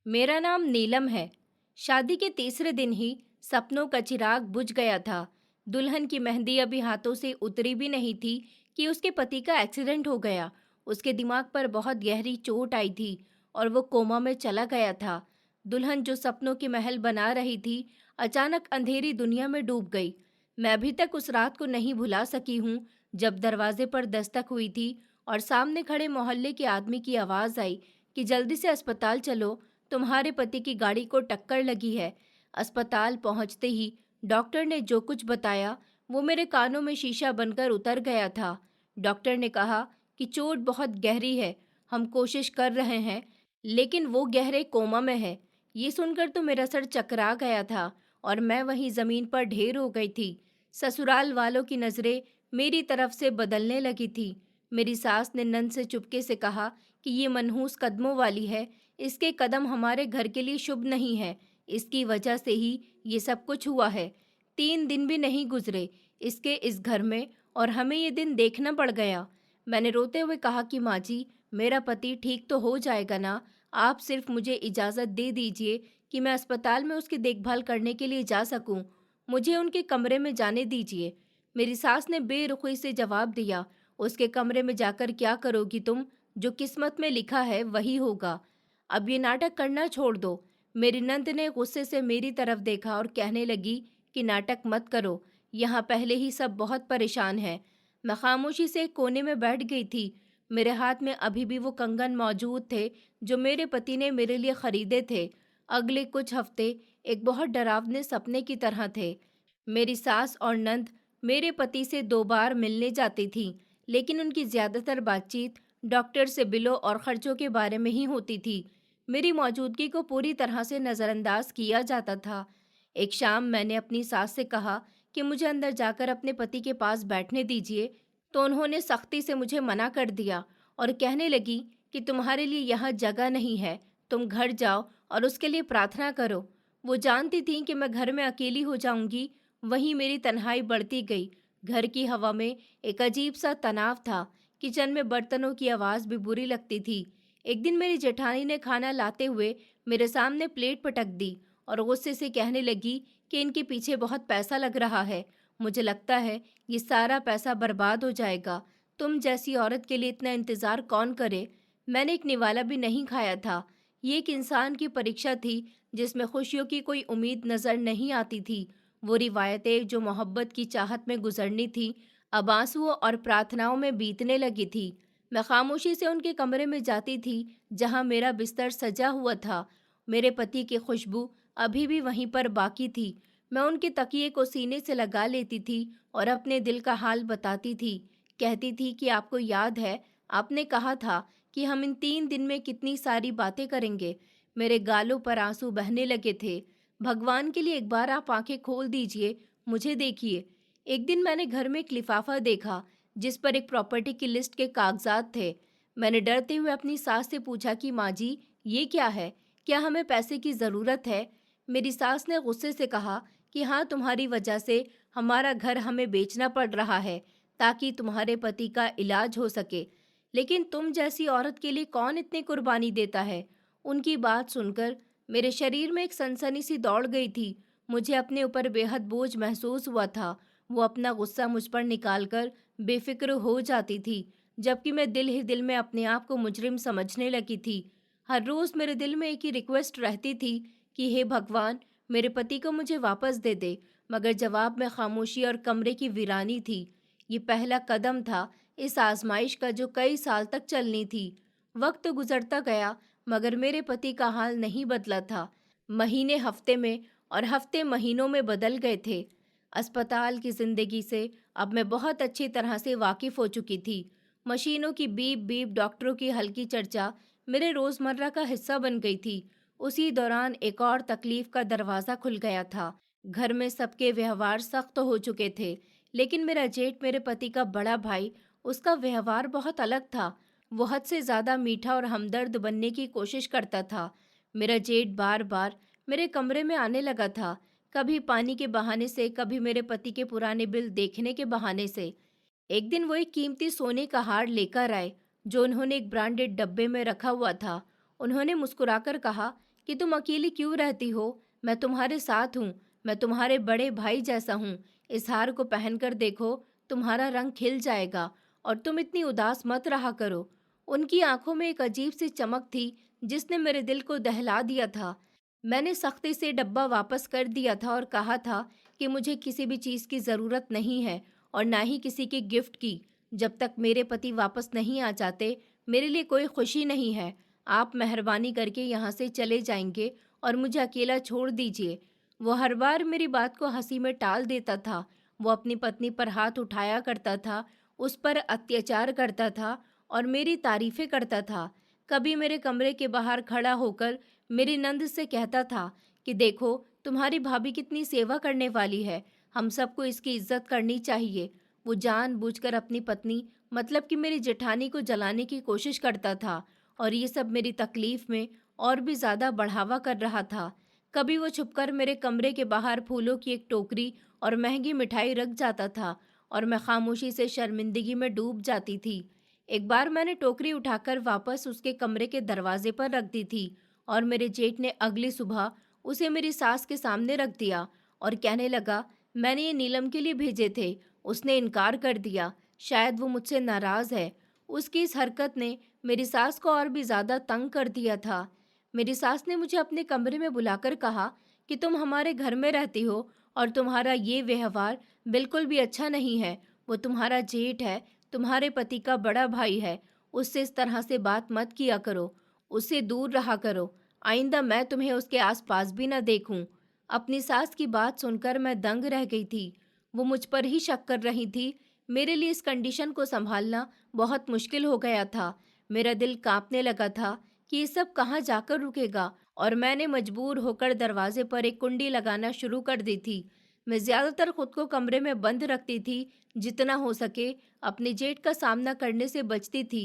मेरा नाम नीलम है। शादी के तीसरे दिन ही सपनों का चिराग बुझ गया था। दुल्हन की मेहंदी अभी हाथों से उतरी भी नहीं थी कि उसके पति का एक्सीडेंट हो गया। उसके दिमाग पर बहुत गहरी चोट आई थी और वो कोमा में चला गया था। दुल्हन जो सपनों की महल बना रही थी, अचानक अंधेरी दुनिया में डूब गई। मैं अभी तक उस रात को नहीं भुला सकी हूँ, जब दरवाजे पर दस्तक हुई थी और सामने खड़े मोहल्ले के आदमी की आवाज़ आई कि जल्दी से अस्पताल चलो, तुम्हारे पति की गाड़ी को टक्कर लगी है। अस्पताल पहुंचते ही डॉक्टर ने जो कुछ बताया वो मेरे कानों में शीशा बनकर उतर गया था। डॉक्टर ने कहा कि चोट बहुत गहरी है, हम कोशिश कर रहे हैं, लेकिन वो गहरे कोमा में है। ये सुनकर तो मेरा सर चकरा गया था और मैं वहीं जमीन पर ढेर हो गई थी। ससुराल वालों की नज़रें मेरी तरफ से बदलने लगी थी। मेरी सास ने नंद से चुपके से कहा कि ये मनहूस कदमों वाली है, इसके कदम हमारे घर के लिए शुभ नहीं है। इसकी वजह से ही ये सब कुछ हुआ है। 3 दिन भी नहीं गुजरे इसके इस घर में और हमें ये दिन देखना पड़ गया। मैंने रोते हुए कहा कि माँ जी, मेरा पति ठीक तो हो जाएगा ना? आप सिर्फ मुझे इजाज़त दे दीजिए कि मैं अस्पताल में उसकी देखभाल करने के लिए जा सकूं। मुझे उनके कमरे में जाने दीजिए। मेरी सास ने बेरुखी से जवाब दिया, उसके कमरे में जाकर क्या करोगी तुम? जो किस्मत में लिखा है वही होगा। अब ये नाटक करना छोड़ दो। मेरी नंद ने गुस्से से मेरी तरफ देखा और कहने लगी कि नाटक मत करो, यहाँ पहले ही सब बहुत परेशान हैं। मैं खामोशी से एक कोने में बैठ गई थी। मेरे हाथ में अभी भी वो कंगन मौजूद थे जो मेरे पति ने मेरे लिए खरीदे थे। अगले कुछ हफ्ते एक बहुत डरावने सपने की तरह थे। मेरी सास और नंद मेरे पति से 2 बार मिलने जाती थीं, लेकिन उनकी ज़्यादातर बातचीत डॉक्टर से बिलों और खर्चों के बारे में ही होती थी। मेरी मौजूदगी को पूरी तरह से नज़रअंदाज किया जाता था। एक शाम मैंने अपनी सास से कहा कि मुझे अंदर जाकर अपने पति के पास बैठने दीजिए, तो उन्होंने सख्ती से मुझे मना कर दिया और कहने लगी कि तुम्हारे लिए यहाँ जगह नहीं है, तुम घर जाओ और उसके लिए प्रार्थना करो। वो जानती थीं कि मैं घर में अकेली हो जाऊंगी। वहीं मेरी तन्हाई बढ़ती गई। घर की हवा में एक अजीब सा तनाव था। किचन में बर्तनों की आवाज़ भी बुरी लगती थी। एक दिन मेरी जेठानी ने खाना लाते हुए मेरे सामने प्लेट पटक दी और गुस्से से कहने लगी कि इनके पीछे बहुत पैसा लग रहा है। मुझे लगता है ये सारा पैसा बर्बाद हो जाएगा। तुम जैसी औरत के लिए इतना इंतज़ार कौन करे? मैंने एक निवाला भी नहीं खाया था। ये एक इंसान की परीक्षा थी जिसमें खुशियों की कोई उम्मीद नज़र नहीं आती थी। वो रिवायतें जो मोहब्बत की चाहत में गुजरनी थी, अब आंसुओं और प्रार्थनाओं में बीतने लगी थी। मैं खामोशी से उनके कमरे में जाती थी जहां मेरा बिस्तर सजा हुआ था। मेरे पति की खुशबू अभी भी वहीं पर बाकी थी। मैं उनके तकिए को सीने से लगा लेती थी और अपने दिल का हाल बताती थी। कहती थी कि आपको याद है, आपने कहा था कि हम इन 3 दिन में कितनी सारी बातें करेंगे। मेरे गालों पर आंसू बहने लगे थे। भगवान के लिए एक बार आप आंखें खोल दीजिए, मुझे देखिए। एक दिन मैंने घर में एक लिफाफा देखा जिस पर एक प्रॉपर्टी की लिस्ट के कागजात थे। मैंने डरते हुए अपनी सास से पूछा कि माँ जी, ये क्या है? क्या हमें पैसे की ज़रूरत है? मेरी सास ने गुस्से से कहा कि हाँ, तुम्हारी वजह से हमारा घर हमें बेचना पड़ रहा है ताकि तुम्हारे पति का इलाज हो सके। लेकिन तुम जैसी औरत के लिए कौन इतनी कुर्बानी देता है? उनकी बात सुनकर मेरे शरीर में एक सनसनी सी दौड़ गई थी। मुझे अपने ऊपर बेहद बोझ महसूस हुआ था। वो अपना गुस्सा मुझ पर निकालकर बेफिक्र हो जाती थी, जबकि मैं दिल ही दिल में अपने आप को मुजरिम समझने लगी थी। हर रोज़ मेरे दिल में एक ही रिक्वेस्ट रहती थी कि हे भगवान, मेरे पति को मुझे वापस दे दे, मगर जवाब में खामोशी और कमरे की वीरानी थी। ये पहला कदम था इस आजमाइश का जो कई साल तक चलनी थी। वक्त गुजरता गया, मगर मेरे पति का हाल नहीं बदला था। महीने हफ्ते में और हफ्ते महीनों में बदल गए थे। अस्पताल की जिंदगी से अब मैं बहुत अच्छी तरह से वाकिफ हो चुकी थी। मशीनों की बीप बीप, डॉक्टरों की हल्की चर्चा मेरे रोजमर्रा का हिस्सा बन गई थी। उसी दौरान एक और तकलीफ का दरवाजा खुल गया था। घर में सबके व्यवहार सख्त हो चुके थे, लेकिन मेरा जेठ, मेरे पति का बड़ा भाई, उसका व्यवहार बहुत अलग था। वो हद से ज्यादा मीठा और हमदर्द बनने की कोशिश करता था। मेरा जेठ बार बार मेरे कमरे में आने लगा था, कभी पानी के बहाने से, कभी मेरे पति के पुराने बिल देखने के बहाने से। एक दिन वो एक कीमती सोने का हार लेकर आए जो उन्होंने एक ब्रांडेड डब्बे में रखा हुआ था। उन्होंने मुस्कुराकर कहा कि तुम अकेली क्यों रहती हो। मैं तुम्हारे साथ हूँ, मैं तुम्हारे बड़े भाई जैसा हूँ। इस हार को पहनकर देखो, तुम्हारा रंग खिल जाएगा और तुम इतनी उदास मत रहा करो। उनकी आंखों में एक अजीब सी चमक थी जिसने मेरे दिल को दहला दिया था। मैंने सख्ती से डब्बा वापस कर दिया था और कहा था कि मुझे किसी भी चीज़ की ज़रूरत नहीं है और ना ही किसी के गिफ्ट की। जब तक मेरे पति वापस नहीं आ जाते, मेरे लिए कोई खुशी नहीं है। आप मेहरबानी करके यहाँ से चले जाएंगे और मुझे अकेला छोड़ दीजिए। वो हर बार मेरी बात को हंसी में टाल देता था। वो अपनी पत्नी पर हाथ उठाया करता था, उस पर अत्याचार करता था और मेरी तारीफें करता था। कभी मेरे कमरे के बाहर खड़ा होकर मेरी नंद से कहता था कि देखो, तुम्हारी भाभी कितनी सेवा करने वाली है, हम सबको इसकी इज्जत करनी चाहिए। वो जानबूझकर अपनी पत्नी, मतलब कि मेरी जेठानी को जलाने की कोशिश करता था और ये सब मेरी तकलीफ में और भी ज़्यादा बढ़ावा कर रहा था। कभी वो छुपकर मेरे कमरे के बाहर फूलों की एक टोकरी और महंगी मिठाई रख जाता था और मैं खामोशी से शर्मिंदगी में डूब जाती थी। एक बार मैंने टोकरी उठाकर वापस उसके कमरे के दरवाजे पर रख दी थी और मेरे जेठ ने अगली सुबह उसे मेरी सास के सामने रख दिया और कहने लगा, मैंने ये नीलम के लिए भेजे थे, उसने इनकार कर दिया, शायद वो मुझसे नाराज़ है। उसकी इस हरकत ने मेरी सास को और भी ज़्यादा तंग कर दिया था। मेरी सास ने मुझे अपने कमरे में बुलाकर कहा कि तुम हमारे घर में रहती हो और तुम्हारा ये व्यवहार बिल्कुल भी अच्छा नहीं है। वो तुम्हारा जेठ है, तुम्हारे पति का बड़ा भाई है, उससे इस तरह से बात मत किया करो, उससे दूर रहा करो। आइंदा मैं तुम्हें उसके आसपास भी न देखूं। अपनी सास की बात सुनकर मैं दंग रह गई थी। वो मुझ पर ही शक कर रही थी। मेरे लिए इस कंडीशन को संभालना बहुत मुश्किल हो गया था। मेरा दिल कांपने लगा था कि ये सब कहाँ जाकर रुकेगा और मैंने मजबूर होकर दरवाजे पर एक कुंडी लगाना शुरू कर दी थी। मैं ज़्यादातर खुद को कमरे में बंद रखती थी, जितना हो सके अपने जेठ का सामना करने से बचती थी।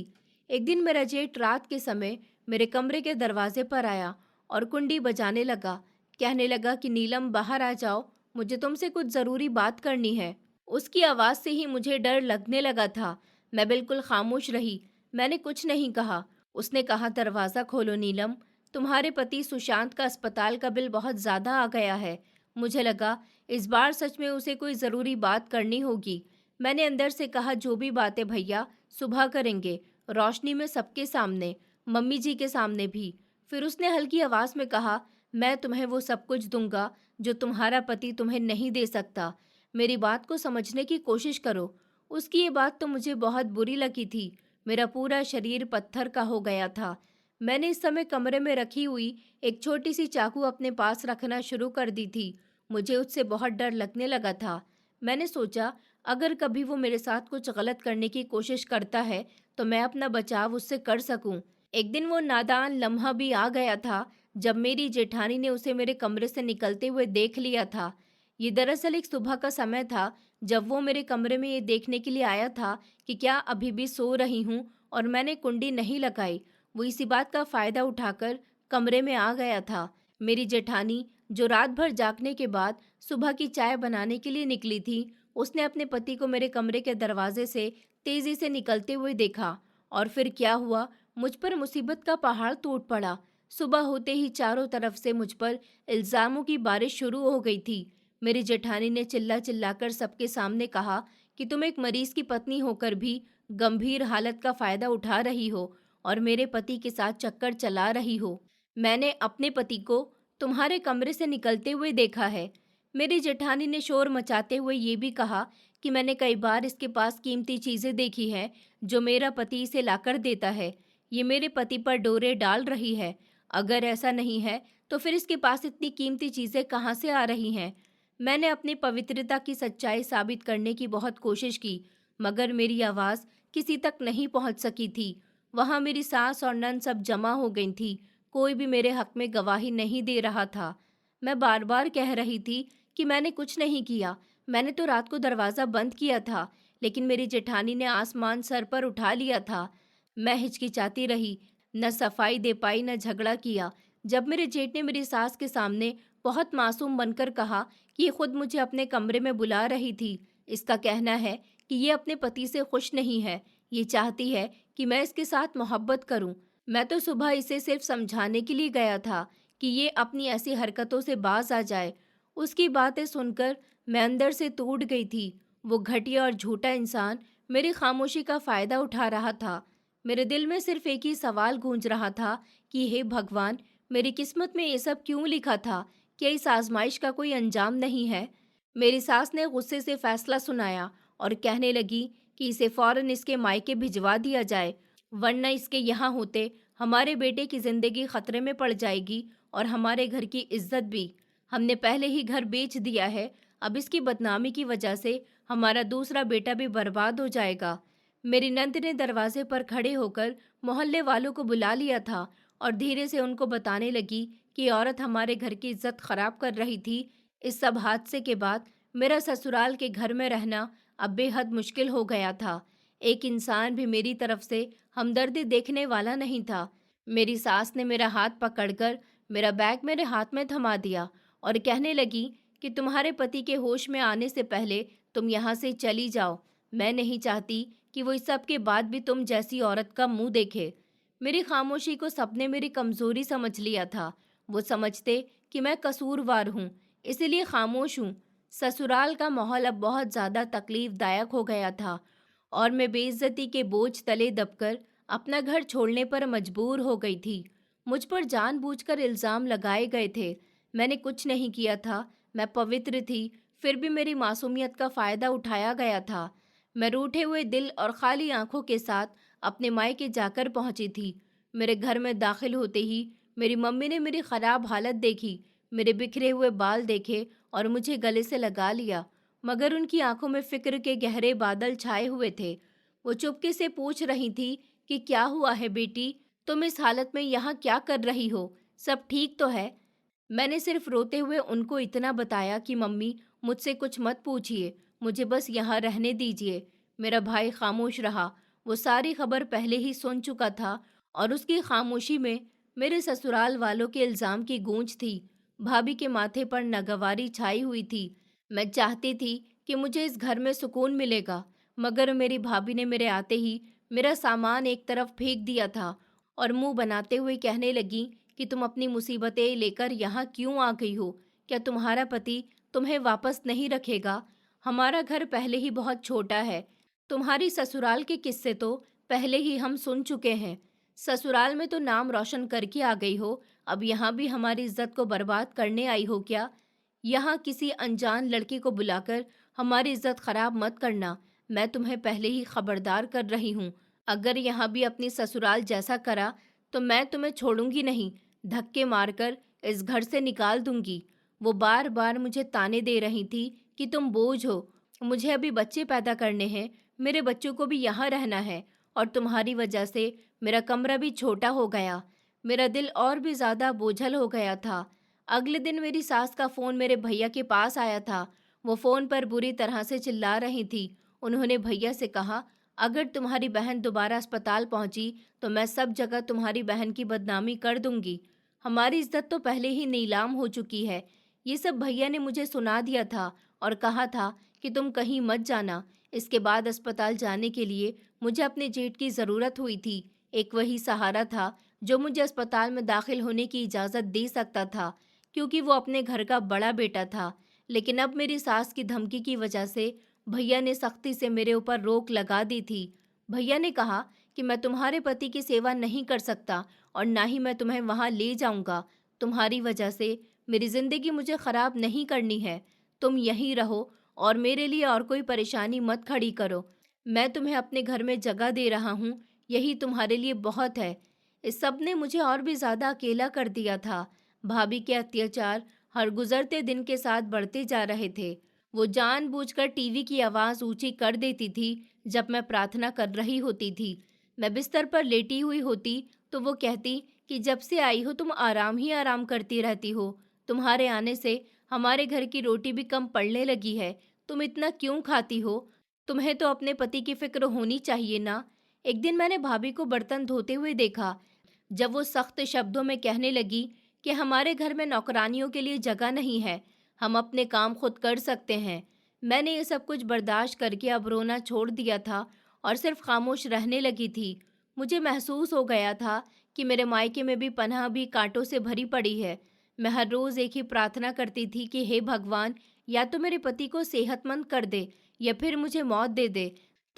एक दिन मेरा जेठ रात के समय मेरे कमरे के दरवाजे पर आया और कुंडी बजाने लगा। कहने लगा कि नीलम, बाहर आ जाओ, मुझे तुमसे कुछ ज़रूरी बात करनी है। उसकी आवाज़ से ही मुझे डर लगने लगा था। मैं बिल्कुल खामोश रही, मैंने कुछ नहीं कहा। उसने कहा, दरवाज़ा खोलो नीलम, तुम्हारे पति सुशांत का अस्पताल का बिल बहुत ज़्यादा आ गया है। मुझे लगा इस बार सच में उसे कोई ज़रूरी बात करनी होगी। मैंने अंदर से कहा, जो भी बात है भैया, सुबह करेंगे, रोशनी में सबके सामने, मम्मी जी के सामने भी। फिर उसने हल्की आवाज़ में कहा, मैं तुम्हें वो सब कुछ दूंगा जो तुम्हारा पति तुम्हें नहीं दे सकता। मेरी बात को समझने की कोशिश करो। उसकी ये बात तो मुझे बहुत बुरी लगी थी। मेरा पूरा शरीर पत्थर का हो गया था। मैंने इस समय कमरे में रखी हुई एक छोटी सी चाकू अपने पास रखना शुरू कर दी थी। मुझे उससे बहुत डर लगने लगा था। मैंने सोचा, अगर कभी वो मेरे साथ कुछ गलत करने की कोशिश करता है तो मैं अपना बचाव उससे कर सकूं। एक दिन वो नादान लम्हा भी आ गया था जब मेरी जेठानी ने उसे मेरे कमरे से निकलते हुए देख लिया था। ये दरअसल एक सुबह का समय था जब वो मेरे कमरे में ये देखने के लिए आया था कि क्या अभी भी सो रही हूँ और मैंने कुंडी नहीं लगाई। वो इसी बात का फ़ायदा उठाकर कमरे में आ गया था। मेरी जेठानी, जो रात भर जागने के बाद सुबह की चाय बनाने के लिए निकली थी, उसने अपने पति को मेरे कमरे के दरवाजे से तेजी से निकलते हुए देखा और फिर क्या हुआ, मुझ पर मुसीबत का पहाड़ टूट पड़ा। सुबह होते ही चारों तरफ से मुझ पर इल्ज़ामों की बारिश शुरू हो गई थी। मेरी जेठानी ने चिल्ला चिल्लाकर सबके सामने कहा कि तुम एक मरीज की पत्नी होकर भी गंभीर हालत का फ़ायदा उठा रही हो और मेरे पति के साथ चक्कर चला रही हो। मैंने अपने पति को तुम्हारे कमरे से निकलते हुए देखा है। मेरी जेठानी ने शोर मचाते हुए ये भी कहा कि मैंने कई बार इसके पास कीमती चीज़ें देखी हैं जो मेरा पति इसे लाकर देता है। ये मेरे पति पर डोरे डाल रही है। अगर ऐसा नहीं है तो फिर इसके पास इतनी कीमती चीज़ें कहाँ से आ रही हैं? मैंने अपनी पवित्रता की सच्चाई साबित करने की बहुत कोशिश की, मगर मेरी आवाज़ किसी तक नहीं पहुंच सकी थी। वहां मेरी सास और नंद सब जमा हो गई थी। कोई भी मेरे हक में गवाही नहीं दे रहा था। मैं बार बार कह रही थी कि मैंने कुछ नहीं किया, मैंने तो रात को दरवाज़ा बंद किया था, लेकिन मेरी जेठानी ने आसमान सर पर उठा लिया था। मैं हिचकिचाती रही, न सफाई दे पाई न झगड़ा किया। जब मेरे जेठ ने मेरी सास के सामने बहुत मासूम बनकर कहा कि ये खुद मुझे अपने कमरे में बुला रही थी। इसका कहना है कि ये अपने पति से खुश नहीं है, ये चाहती है कि मैं इसके साथ मोहब्बत करूं। मैं तो सुबह इसे सिर्फ समझाने के लिए गया था कि ये अपनी ऐसी हरकतों से बाज आ जाए। उसकी बातें सुनकर मैं अंदर से टूट गई थी। वो घटिया और झूठा इंसान मेरी खामोशी का फायदा उठा रहा था। मेरे दिल में सिर्फ एक ही सवाल गूंज रहा था कि हे भगवान, मेरी किस्मत में ये सब क्यों लिखा था? क्या इस आजमाइश का कोई अंजाम नहीं है? मेरी सास ने गुस्से से फैसला सुनाया और कहने लगी कि इसे फौरन इसके मायके भिजवा दिया जाए, वरना इसके यहाँ होते हमारे बेटे की जिंदगी खतरे में पड़ जाएगी और हमारे घर की इज्जत भी। हमने पहले ही घर बेच दिया है, अब इसकी बदनामी की वजह से हमारा दूसरा बेटा भी बर्बाद हो जाएगा। मेरी नंद ने दरवाजे पर खड़े होकर मोहल्ले वालों को बुला लिया था और धीरे से उनको बताने लगी कि ये औरत हमारे घर की इज्जत खराब कर रही थी। इस सब हादसे के बाद मेरा ससुराल के घर में रहना अब बेहद मुश्किल हो गया था। एक इंसान भी मेरी तरफ से हमदर्दी देखने वाला नहीं था। मेरी सास ने मेरा हाथ पकड़कर मेरा बैग मेरे हाथ में थमा दिया और कहने लगी कि तुम्हारे पति के होश में आने से पहले तुम यहाँ से चली जाओ। मैं नहीं चाहती कि वो इस सब के बाद भी तुम जैसी औरत का मुंह देखे। मेरी खामोशी को सबने मेरी कमजोरी समझ लिया था। वो समझते कि मैं कसूरवार हूँ, इसीलिए खामोश हूँ। ससुराल का माहौल अब बहुत ज़्यादा तकलीफदायक हो गया था और मैं बेइज्जती के बोझ तले दबकर अपना घर छोड़ने पर मजबूर हो गई थी। मुझ पर जानबूझकर इल्ज़ाम लगाए गए थे। मैंने कुछ नहीं किया था, मैं पवित्र थी, फिर भी मेरी मासूमियत का फ़ायदा उठाया गया था। मैं रूठे हुए दिल और खाली आंखों के साथ अपने मायके जाकर पहुंची थी। मेरे घर में दाखिल होते ही मेरी मम्मी ने मेरी ख़राब हालत देखी, मेरे बिखरे हुए बाल देखे और मुझे गले से लगा लिया, मगर उनकी आंखों में फिक्र के गहरे बादल छाए हुए थे। वो चुपके से पूछ रही थी कि क्या हुआ है बेटी, तुम इस हालत में यहाँ क्या कर रही हो, सब ठीक तो है? मैंने सिर्फ रोते हुए उनको इतना बताया कि मम्मी, मुझसे कुछ मत पूछिए, मुझे बस यहाँ रहने दीजिए। मेरा भाई खामोश रहा। वो सारी खबर पहले ही सुन चुका था और उसकी खामोशी में मेरे ससुराल वालों के इल्ज़ाम की गूंज थी। भाभी के माथे पर नागवारी छाई हुई थी। मैं चाहती थी कि मुझे इस घर में सुकून मिलेगा, मगर मेरी भाभी ने मेरे आते ही मेरा सामान एक तरफ फेंक दिया था और मुंह बनाते हुए कहने लगी कि तुम अपनी मुसीबतें लेकर यहाँ क्यों आ गई हो? क्या तुम्हारा पति तुम्हें वापस नहीं रखेगा? हमारा घर पहले ही बहुत छोटा है। तुम्हारी ससुराल के किस्से तो पहले ही हम सुन चुके हैं। ससुराल में तो नाम रोशन करके आ गई हो, अब यहाँ भी हमारी इज्जत को बर्बाद करने आई हो क्या? यहाँ किसी अनजान लड़के को बुलाकर हमारी इज्जत खराब मत करना। मैं तुम्हें पहले ही खबरदार कर रही हूँ। अगर यहाँ भी अपनी ससुराल जैसा करा तो मैं तुम्हें छोड़ूंगी नहीं, धक्के मारकर इस घर से निकाल दूंगी। वो बार बार मुझे ताने दे रही थी कि तुम बोझ हो, मुझे अभी बच्चे पैदा करने हैं, मेरे बच्चों को भी यहाँ रहना है और तुम्हारी वजह से मेरा कमरा भी छोटा हो गया। मेरा दिल और भी ज़्यादा बोझल हो गया था। अगले दिन मेरी सास का फ़ोन मेरे भैया के पास आया था। वो फ़ोन पर बुरी तरह से चिल्ला रही थी। उन्होंने भैया से कहा, अगर तुम्हारी बहन दोबारा अस्पताल पहुंची तो मैं सब जगह तुम्हारी बहन की बदनामी कर दूंगी। हमारी इज्जत तो पहले ही नीलाम हो चुकी है। ये सब भैया ने मुझे सुना दिया था और कहा था कि तुम कहीं मत जाना। इसके बाद अस्पताल जाने के लिए मुझे अपने जेठ की ज़रूरत हुई थी। एक वही सहारा था जो मुझे अस्पताल में दाखिल होने की इजाज़त दे सकता था, क्योंकि वो अपने घर का बड़ा बेटा था। लेकिन अब मेरी सास की धमकी की वजह से भैया ने सख्ती से मेरे ऊपर रोक लगा दी थी। भैया ने कहा कि मैं तुम्हारे पति की सेवा नहीं कर सकता और ना ही मैं तुम्हें वहाँ ले जाऊँगा। तुम्हारी वजह से मेरी ज़िंदगी मुझे ख़राब नहीं करनी है। तुम यहीं रहो और मेरे लिए और कोई परेशानी मत खड़ी करो। मैं तुम्हें अपने घर में जगह दे रहा हूँ, यही तुम्हारे लिए बहुत है। इस सब ने मुझे और भी ज़्यादा अकेला कर दिया था। भाभी के अत्याचार हर गुजरते दिन के साथ बढ़ते जा रहे थे। वो जानबूझकर टीवी की आवाज़ ऊंची कर देती थी जब मैं प्रार्थना कर रही होती थी। मैं बिस्तर पर लेटी हुई होती तो वो कहती कि जब से आई हो तुम आराम ही आराम करती रहती हो। तुम्हारे आने से हमारे घर की रोटी भी कम पड़ने लगी है। तुम इतना क्यों खाती हो? तुम्हें तो अपने पति की फिक्र होनी चाहिए ना। एक दिन मैंने भाभी को बर्तन धोते हुए देखा, जब वो सख्त शब्दों में कहने लगी कि हमारे घर में नौकरानियों के लिए जगह नहीं है, हम अपने काम खुद कर सकते हैं। मैंने ये सब कुछ बर्दाश्त करके अब रोना छोड़ दिया था और सिर्फ खामोश रहने लगी थी। मुझे महसूस हो गया था कि मेरे मायके में भी पनाह भी कांटों से भरी पड़ी है। मैं हर रोज़ एक ही प्रार्थना करती थी कि हे भगवान, या तो मेरे पति को सेहतमंद कर दे या फिर मुझे मौत दे दे,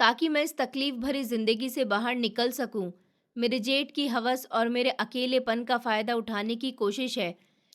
ताकि मैं इस तकलीफ भरी ज़िंदगी से बाहर निकल सकूं। मेरे जेठ की हवस और मेरे अकेलेपन का फ़ायदा उठाने की कोशिश है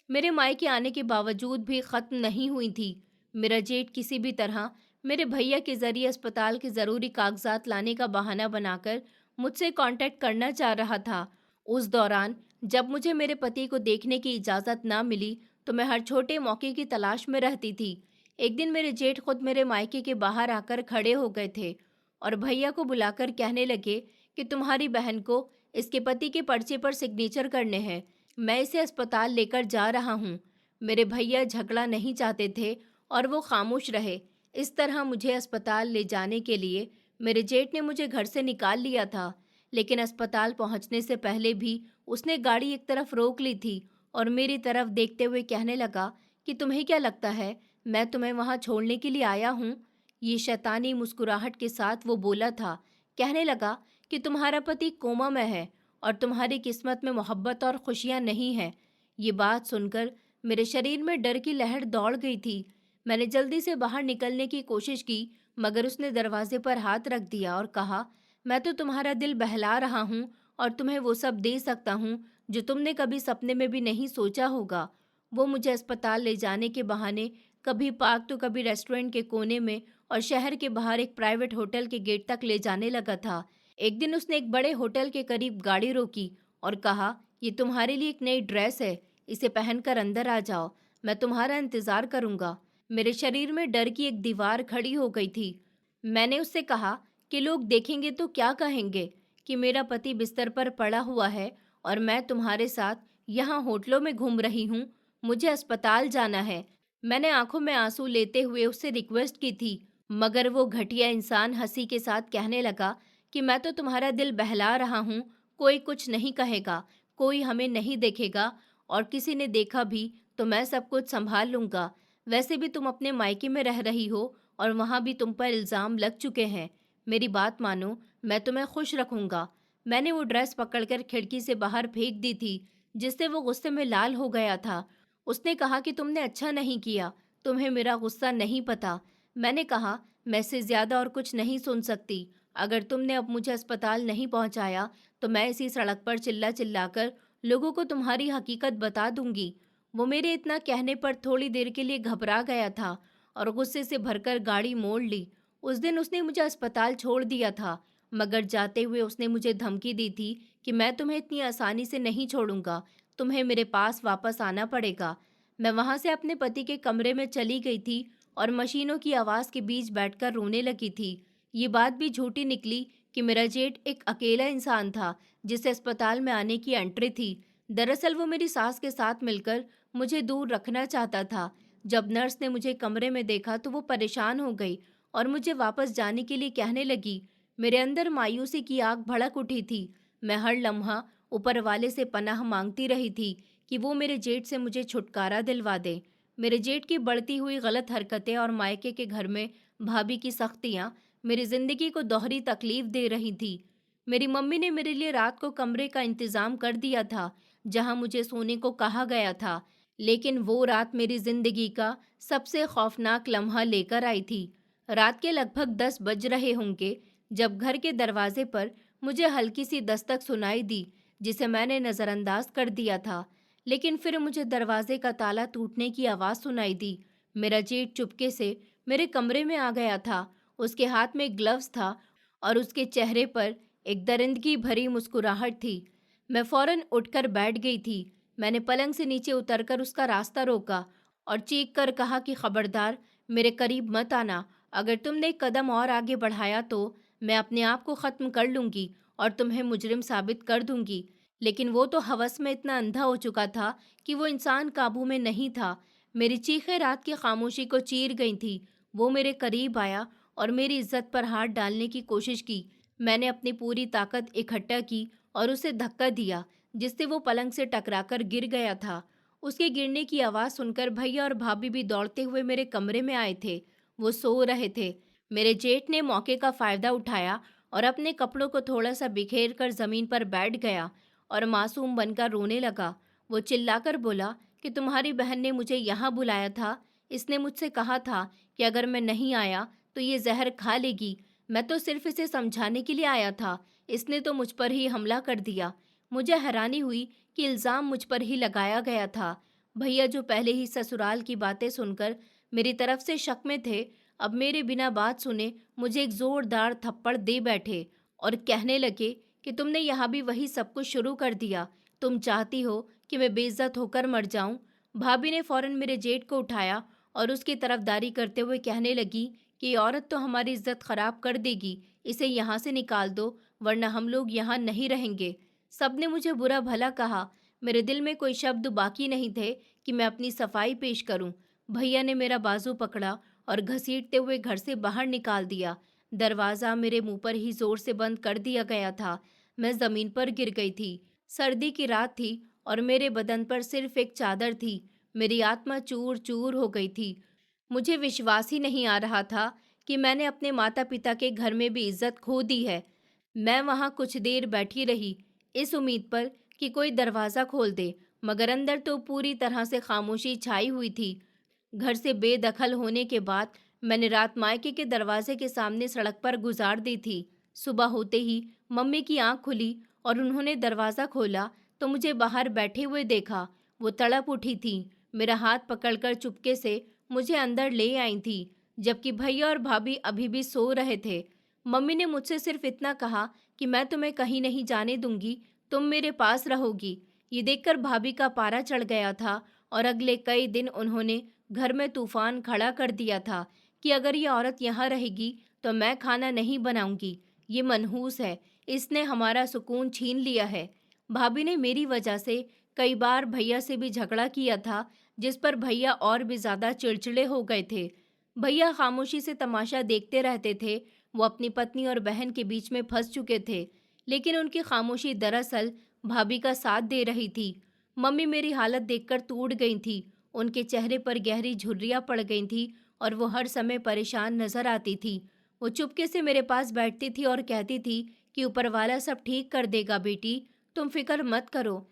मेरे मायके आने के बावजूद भी ख़त्म नहीं हुई थी। मेरा जेठ किसी भी तरह मेरे भैया के ज़रिए अस्पताल के ज़रूरी कागजात लाने का बहाना बनाकर मुझसे कांटेक्ट करना चाह रहा था। उस दौरान जब मुझे मेरे पति को देखने की इजाज़त ना मिली, तो मैं हर छोटे मौके की तलाश में रहती थी। एक दिन मेरे जेठ खुद मेरे मायके के बाहर आकर खड़े हो गए थे और भैया को बुलाकर कहने लगे कि तुम्हारी बहन को इसके पति के पर्चे पर सिग्नेचर करने हैं। मैं इसे अस्पताल लेकर जा रहा हूँ। मेरे भैया झगड़ा नहीं चाहते थे और वो खामोश रहे। इस तरह मुझे अस्पताल ले जाने के लिए मेरे जेठ ने मुझे घर से निकाल लिया था, लेकिन अस्पताल पहुंचने से पहले भी उसने गाड़ी एक तरफ रोक ली थी और मेरी तरफ देखते हुए कहने लगा कि तुम्हें क्या लगता है मैं तुम्हें वहां छोड़ने के लिए आया हूँ। ये शैतानी मुस्कुराहट के साथ वो बोला था। कहने लगा कि तुम्हारा पति कोमा में है और तुम्हारी किस्मत में मोहब्बत और खुशियां नहीं है। ये बात सुनकर मेरे शरीर में डर की लहर दौड़ गई थी। मैंने जल्दी से बाहर निकलने की कोशिश की, मगर उसने दरवाजे पर हाथ रख दिया और कहा, मैं तो तुम्हारा दिल बहला रहा हूँ और तुम्हें वो सब दे सकता हूँ जो तुमने कभी सपने में भी नहीं सोचा होगा। वो मुझे अस्पताल ले जाने के बहाने कभी पार्क तो कभी रेस्टोरेंट के कोने में और शहर के बाहर एक प्राइवेट होटल के गेट तक ले जाने लगा था। एक दिन उसने एक बड़े होटल के करीब गाड़ी रोकी और कहा, ये तुम्हारे लिए एक नई ड्रेस है, इसे पहनकर अंदर आ जाओ, मैं तुम्हारा इंतजार करूंगा। मेरे शरीर में डर की एक दीवार खड़ी हो गई थी। मैंने उससे कहा कि लोग देखेंगे तो क्या कहेंगे कि मेरा पति बिस्तर पर पड़ा हुआ है और मैं तुम्हारे साथ यहाँ होटलों में घूम रही हूँ। मुझे अस्पताल जाना है। मैंने आंखों में आंसू लेते हुए उससे रिक्वेस्ट की थी, मगर वो घटिया इंसान हंसी के साथ कहने लगा कि मैं तो तुम्हारा दिल बहला रहा हूँ, कोई कुछ नहीं कहेगा, कोई हमें नहीं देखेगा और किसी ने देखा भी तो मैं सब कुछ संभाल लूंगा। वैसे भी तुम अपने मायके में रह रही हो और वहाँ भी तुम पर इल्ज़ाम लग चुके हैं। मेरी बात मानो, मैं तुम्हें खुश रखूंगा। मैंने वो ड्रेस पकड़कर खिड़की से बाहर फेंक दी थी, जिससे वो गुस्से में लाल हो गया था। उसने कहा कि तुमने अच्छा नहीं किया, तुम्हें मेरा गुस्सा नहीं पता। मैंने कहा, मैं इससे ज़्यादा और कुछ नहीं सुन सकती। अगर तुमने अब मुझे अस्पताल नहीं पहुंचाया, तो मैं इसी सड़क पर चिल्ला चिल्लाकर लोगों को तुम्हारी हकीकत बता दूंगी। वो मेरे इतना कहने पर थोड़ी देर के लिए घबरा गया था और गुस्से से भरकर गाड़ी मोड़ ली। उस दिन उसने मुझे अस्पताल छोड़ दिया था, मगर जाते हुए उसने मुझे धमकी दी थी कि मैं तुम्हें इतनी आसानी से नहीं छोड़ूंगा, तुम्हें मेरे पास वापस आना पड़ेगा। मैं वहां से अपने पति के कमरे में चली गई थी और मशीनों की आवाज़ के बीच बैठकर रोने लगी थी। ये बात भी झूठी निकली कि मेरा जेठ एक अकेला इंसान था जिसे अस्पताल में आने की एंट्री थी। दरअसल वो मेरी सास के साथ मिलकर मुझे दूर रखना चाहता था। जब नर्स ने मुझे कमरे में देखा तो वो परेशान हो गई और मुझे वापस जाने के लिए कहने लगी। मेरे अंदर मायूसी की आग भड़क उठी थी। मैं हर लम्हा ऊपर वाले से पनाह मांगती रही थी कि वो मेरे जेठ से मुझे छुटकारा दिलवा दे। मेरे जेठ की बढ़ती हुई गलत हरकतें और मायके के घर में भाभी की सख्तियाँ मेरी जिंदगी को दोहरी तकलीफ दे रही थी। मेरी मम्मी ने मेरे लिए रात को कमरे का इंतजाम कर दिया था जहां मुझे सोने को कहा गया था, लेकिन वो रात मेरी जिंदगी का सबसे खौफनाक लम्हा लेकर आई थी। रात के लगभग 10 बज रहे होंगे जब घर के दरवाजे पर मुझे हल्की सी दस्तक सुनाई दी, जिसे मैंने नज़रअंदाज कर दिया था। लेकिन फिर मुझे दरवाजे का ताला टूटने की आवाज़ सुनाई दी। मेरा जेठ चुपके से मेरे कमरे में आ गया था। उसके हाथ में ग्लव्स था और उसके चेहरे पर एक दरिंदगी भरी मुस्कुराहट थी। मैं फौरन उठकर बैठ गई थी। मैंने पलंग से नीचे उतरकर उसका रास्ता रोका और चीख कर कहा कि खबरदार, मेरे करीब मत आना। अगर तुमने एक कदम और आगे बढ़ाया तो मैं अपने आप को ख़त्म कर लूँगी और तुम्हें मुजरिम साबित कर दूँगी। लेकिन वो तो हवस में इतना अंधा हो चुका था कि वो इंसान काबू में नहीं था। मेरी चीखें रात की खामोशी को चीर गई थी। वो मेरे करीब आया और मेरी इज्जत पर हाथ डालने की कोशिश की। मैंने अपनी पूरी ताकत इकट्ठा की और उसे धक्का दिया, जिससे वो पलंग से टकराकर गिर गया था। उसके गिरने की आवाज़ सुनकर भैया और भाभी भी दौड़ते हुए मेरे कमरे में आए थे। वो सो रहे थे। मेरे जेठ ने मौके का फ़ायदा उठाया और अपने कपड़ों को थोड़ा सा बिखेर कर ज़मीन पर बैठ गया और मासूम बनकर रोने लगा। वो चिल्लाकर बोला कि तुम्हारी बहन ने मुझे यहाँ बुलाया था। इसने मुझसे कहा था कि अगर मैं नहीं आया तो ये जहर खा लेगी। मैं तो सिर्फ इसे समझाने के लिए आया था। इसने तो मुझ पर ही हमला कर दिया। मुझे हैरानी हुई कि इल्ज़ाम मुझ पर ही लगाया गया था। भैया, जो पहले ही ससुराल की बातें सुनकर मेरी तरफ से शक में थे, अब मेरे बिना बात सुने मुझे एक जोरदार थप्पड़ दे बैठे और कहने लगे कि तुमने यहाँ भी वही सब कुछ शुरू कर दिया। तुम चाहती हो कि मैं बेइज्जत होकर मर जाऊं। भाभी ने फौरन मेरे जेठ को उठाया और उसकी तरफदारी करते हुए कहने लगी कि ये औरत तो हमारी इज्जत खराब कर देगी, इसे यहाँ से निकाल दो वरना हम लोग यहाँ नहीं रहेंगे। सबने मुझे बुरा भला कहा। मेरे दिल में कोई शब्द बाकी नहीं थे कि मैं अपनी सफाई पेश करूं। भैया ने मेरा बाजू पकड़ा और घसीटते हुए घर से बाहर निकाल दिया। दरवाज़ा मेरे मुंह पर ही जोर से बंद कर दिया गया था। मैं ज़मीन पर गिर गई थी। सर्दी की रात थी और मेरे बदन पर सिर्फ एक चादर थी। मेरी आत्मा चूर चूर हो गई थी। मुझे विश्वास ही नहीं आ रहा था कि मैंने अपने माता पिता के घर में भी इज्जत खो दी है। मैं वहाँ कुछ देर बैठी रही, इस उम्मीद पर कि कोई दरवाज़ा खोल दे, मगर अंदर तो पूरी तरह से खामोशी छाई हुई थी। घर से बेदखल होने के बाद मैंने रात मायके के दरवाजे के सामने सड़क पर गुजार दी थी। सुबह होते ही मम्मी की आंख खुली और उन्होंने दरवाज़ा खोला तो मुझे बाहर बैठे हुए देखा। वो तड़प उठी थी। मेरा हाथ पकड़कर चुपके से मुझे अंदर ले आई थी, जबकि भैया और भाभी अभी भी सो रहे थे। मम्मी ने मुझसे सिर्फ इतना कहा कि मैं तुम्हें कहीं नहीं जाने दूंगी, तुम मेरे पास रहोगी। ये देखकर भाभी का पारा चढ़ गया था और अगले कई दिन उन्होंने घर में तूफान खड़ा कर दिया था कि अगर ये औरत यहाँ रहेगी तो मैं खाना नहीं बनाऊंगी। ये मनहूस है, इसने हमारा सुकून छीन लिया है। भाभी ने मेरी वजह से कई बार भैया से भी झगड़ा किया था, जिस पर भैया और भी ज़्यादा चिड़चिड़े हो गए थे। भैया खामोशी से तमाशा देखते रहते थे। वो अपनी पत्नी और बहन के बीच में फंस चुके थे, लेकिन उनकी खामोशी दरअसल भाभी का साथ दे रही थी। मम्मी मेरी हालत देखकर टूट गई थी। उनके चेहरे पर गहरी झुर्रियाँ पड़ गई थी और वो हर समय परेशान नजर आती थी। वो चुपके से मेरे पास बैठती थी और कहती थी कि ऊपर वाला सब ठीक कर देगा बेटी, तुम फिक्र मत करो।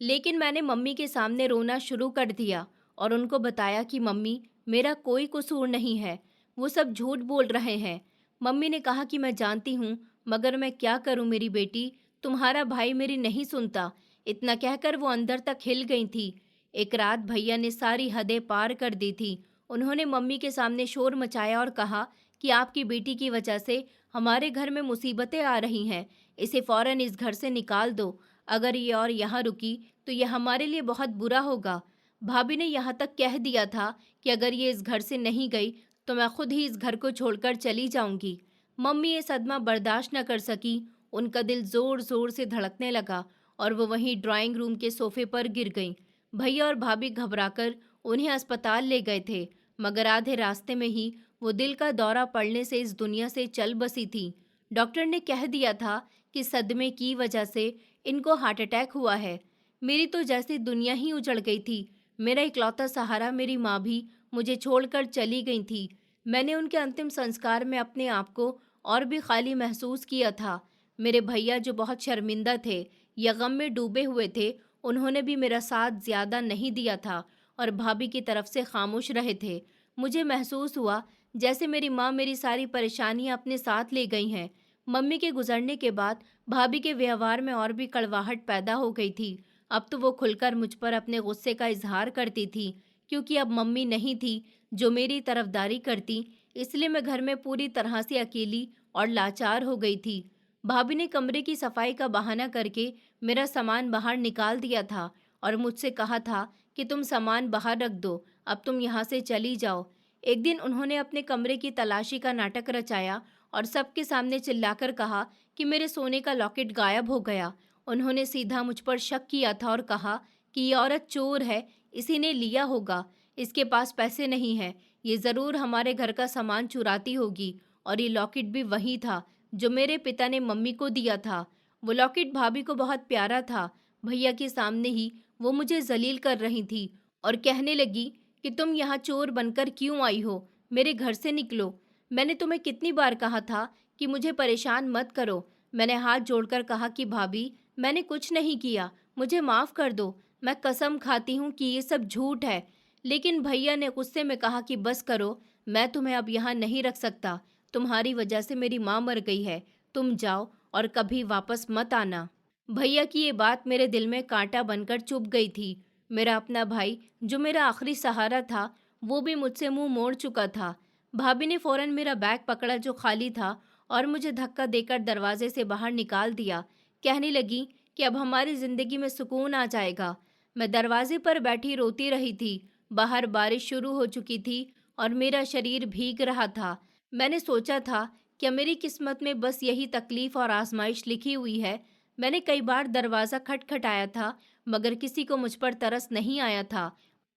लेकिन मैंने मम्मी के सामने रोना शुरू कर दिया और उनको बताया कि मम्मी, मेरा कोई कसूर नहीं है, वो सब झूठ बोल रहे हैं। मम्मी ने कहा कि मैं जानती हूँ, मगर मैं क्या करूँ मेरी बेटी, तुम्हारा भाई मेरी नहीं सुनता। इतना कहकर वो अंदर तक हिल गई थी। एक रात भैया ने सारी हदें पार कर दी थी। उन्होंने मम्मी के सामने शोर मचाया और कहा कि आपकी बेटी की वजह से हमारे घर में मुसीबतें आ रही हैं, इसे फौरन इस घर से निकाल दो। अगर ये और यहाँ रुकी तो ये हमारे लिए बहुत बुरा होगा। भाभी ने यहाँ तक कह दिया था कि अगर ये इस घर से नहीं गई तो मैं खुद ही इस घर को छोड़कर चली जाऊंगी। मम्मी ये सदमा बर्दाश्त न कर सकी। उनका दिल जोर जोर से धड़कने लगा और वो वहीं ड्राइंग रूम के सोफे पर गिर गईं। भैया और भाभी घबराकर उन्हें अस्पताल ले गए थे, मगर आधे रास्ते में ही वो दिल का दौरा पड़ने से इस दुनिया से चल बसी थी। डॉक्टर ने कह दिया था कि सदमे की वजह से इनको हार्ट अटैक हुआ है। मेरी तो जैसे दुनिया ही उजड़ गई थी। मेरा इकलौता सहारा मेरी माँ भी मुझे छोड़कर चली गई थी। मैंने उनके अंतिम संस्कार में अपने आप को और भी खाली महसूस किया था। मेरे भैया, जो बहुत शर्मिंदा थे या गम में डूबे हुए थे, उन्होंने भी मेरा साथ ज्यादा नहीं दिया था और भाभी की तरफ से खामोश रहे थे। मुझे महसूस हुआ जैसे मेरी माँ मेरी सारी परेशानियाँ अपने साथ ले गई हैं। मम्मी के गुजरने के बाद भाभी के व्यवहार में और भी कड़वाहट पैदा हो गई थी। अब तो वो खुलकर मुझ पर अपने गुस्से का इजहार करती थी, क्योंकि अब मम्मी नहीं थी जो मेरी तरफदारी करती। इसलिए मैं घर में पूरी तरह से अकेली और लाचार हो गई थी। भाभी ने कमरे की सफाई का बहाना करके मेरा सामान बाहर निकाल दिया था और मुझसे कहा था कि तुम सामान बाहर रख दो, अब तुम यहाँ से चली जाओ। एक दिन उन्होंने अपने कमरे की तलाशी का नाटक रचाया और सबके सामने चिल्लाकर कहा कि मेरे सोने का लॉकेट गायब हो गया। उन्होंने सीधा मुझ पर शक किया था और कहा कि ये औरत चोर है, इसी ने लिया होगा, इसके पास पैसे नहीं हैं, ये ज़रूर हमारे घर का सामान चुराती होगी। और ये लॉकेट भी वही था जो मेरे पिता ने मम्मी को दिया था। वो लॉकेट भाभी को बहुत प्यारा था। भैया के सामने ही वो मुझे जलील कर रही थी और कहने लगी कि तुम यहाँ चोर बनकर क्यों आई हो, मेरे घर से निकलो। मैंने तुम्हें कितनी बार कहा था कि मुझे परेशान मत करो। मैंने हाथ जोड़कर कहा कि भाभी, मैंने कुछ नहीं किया, मुझे माफ़ कर दो। मैं कसम खाती हूँ कि ये सब झूठ है। लेकिन भैया ने गुस्से में कहा कि बस करो, मैं तुम्हें अब यहाँ नहीं रख सकता। तुम्हारी वजह से मेरी माँ मर गई है। तुम जाओ और कभी वापस मत आना। भैया की ये बात मेरे दिल में कांटा बनकर चुभ गई थी। मेरा अपना भाई, जो मेरा आखिरी सहारा था, वो भी मुझसे मुंह मोड़ चुका था। भाभी ने फौरन मेरा बैग पकड़ा जो खाली था और मुझे धक्का देकर दरवाजे से बाहर निकाल दिया। कहने लगी कि अब हमारी जिंदगी में सुकून आ जाएगा। मैं दरवाजे पर बैठी रोती रही थी। बाहर बारिश शुरू हो चुकी थी और मेरा शरीर भीग रहा था। मैंने सोचा था, क्या मेरी किस्मत में बस यही तकलीफ और आजमाइश लिखी हुई है। मैंने कई बार दरवाज़ा खटखटाया था, मगर किसी को मुझ पर तरस नहीं आया था।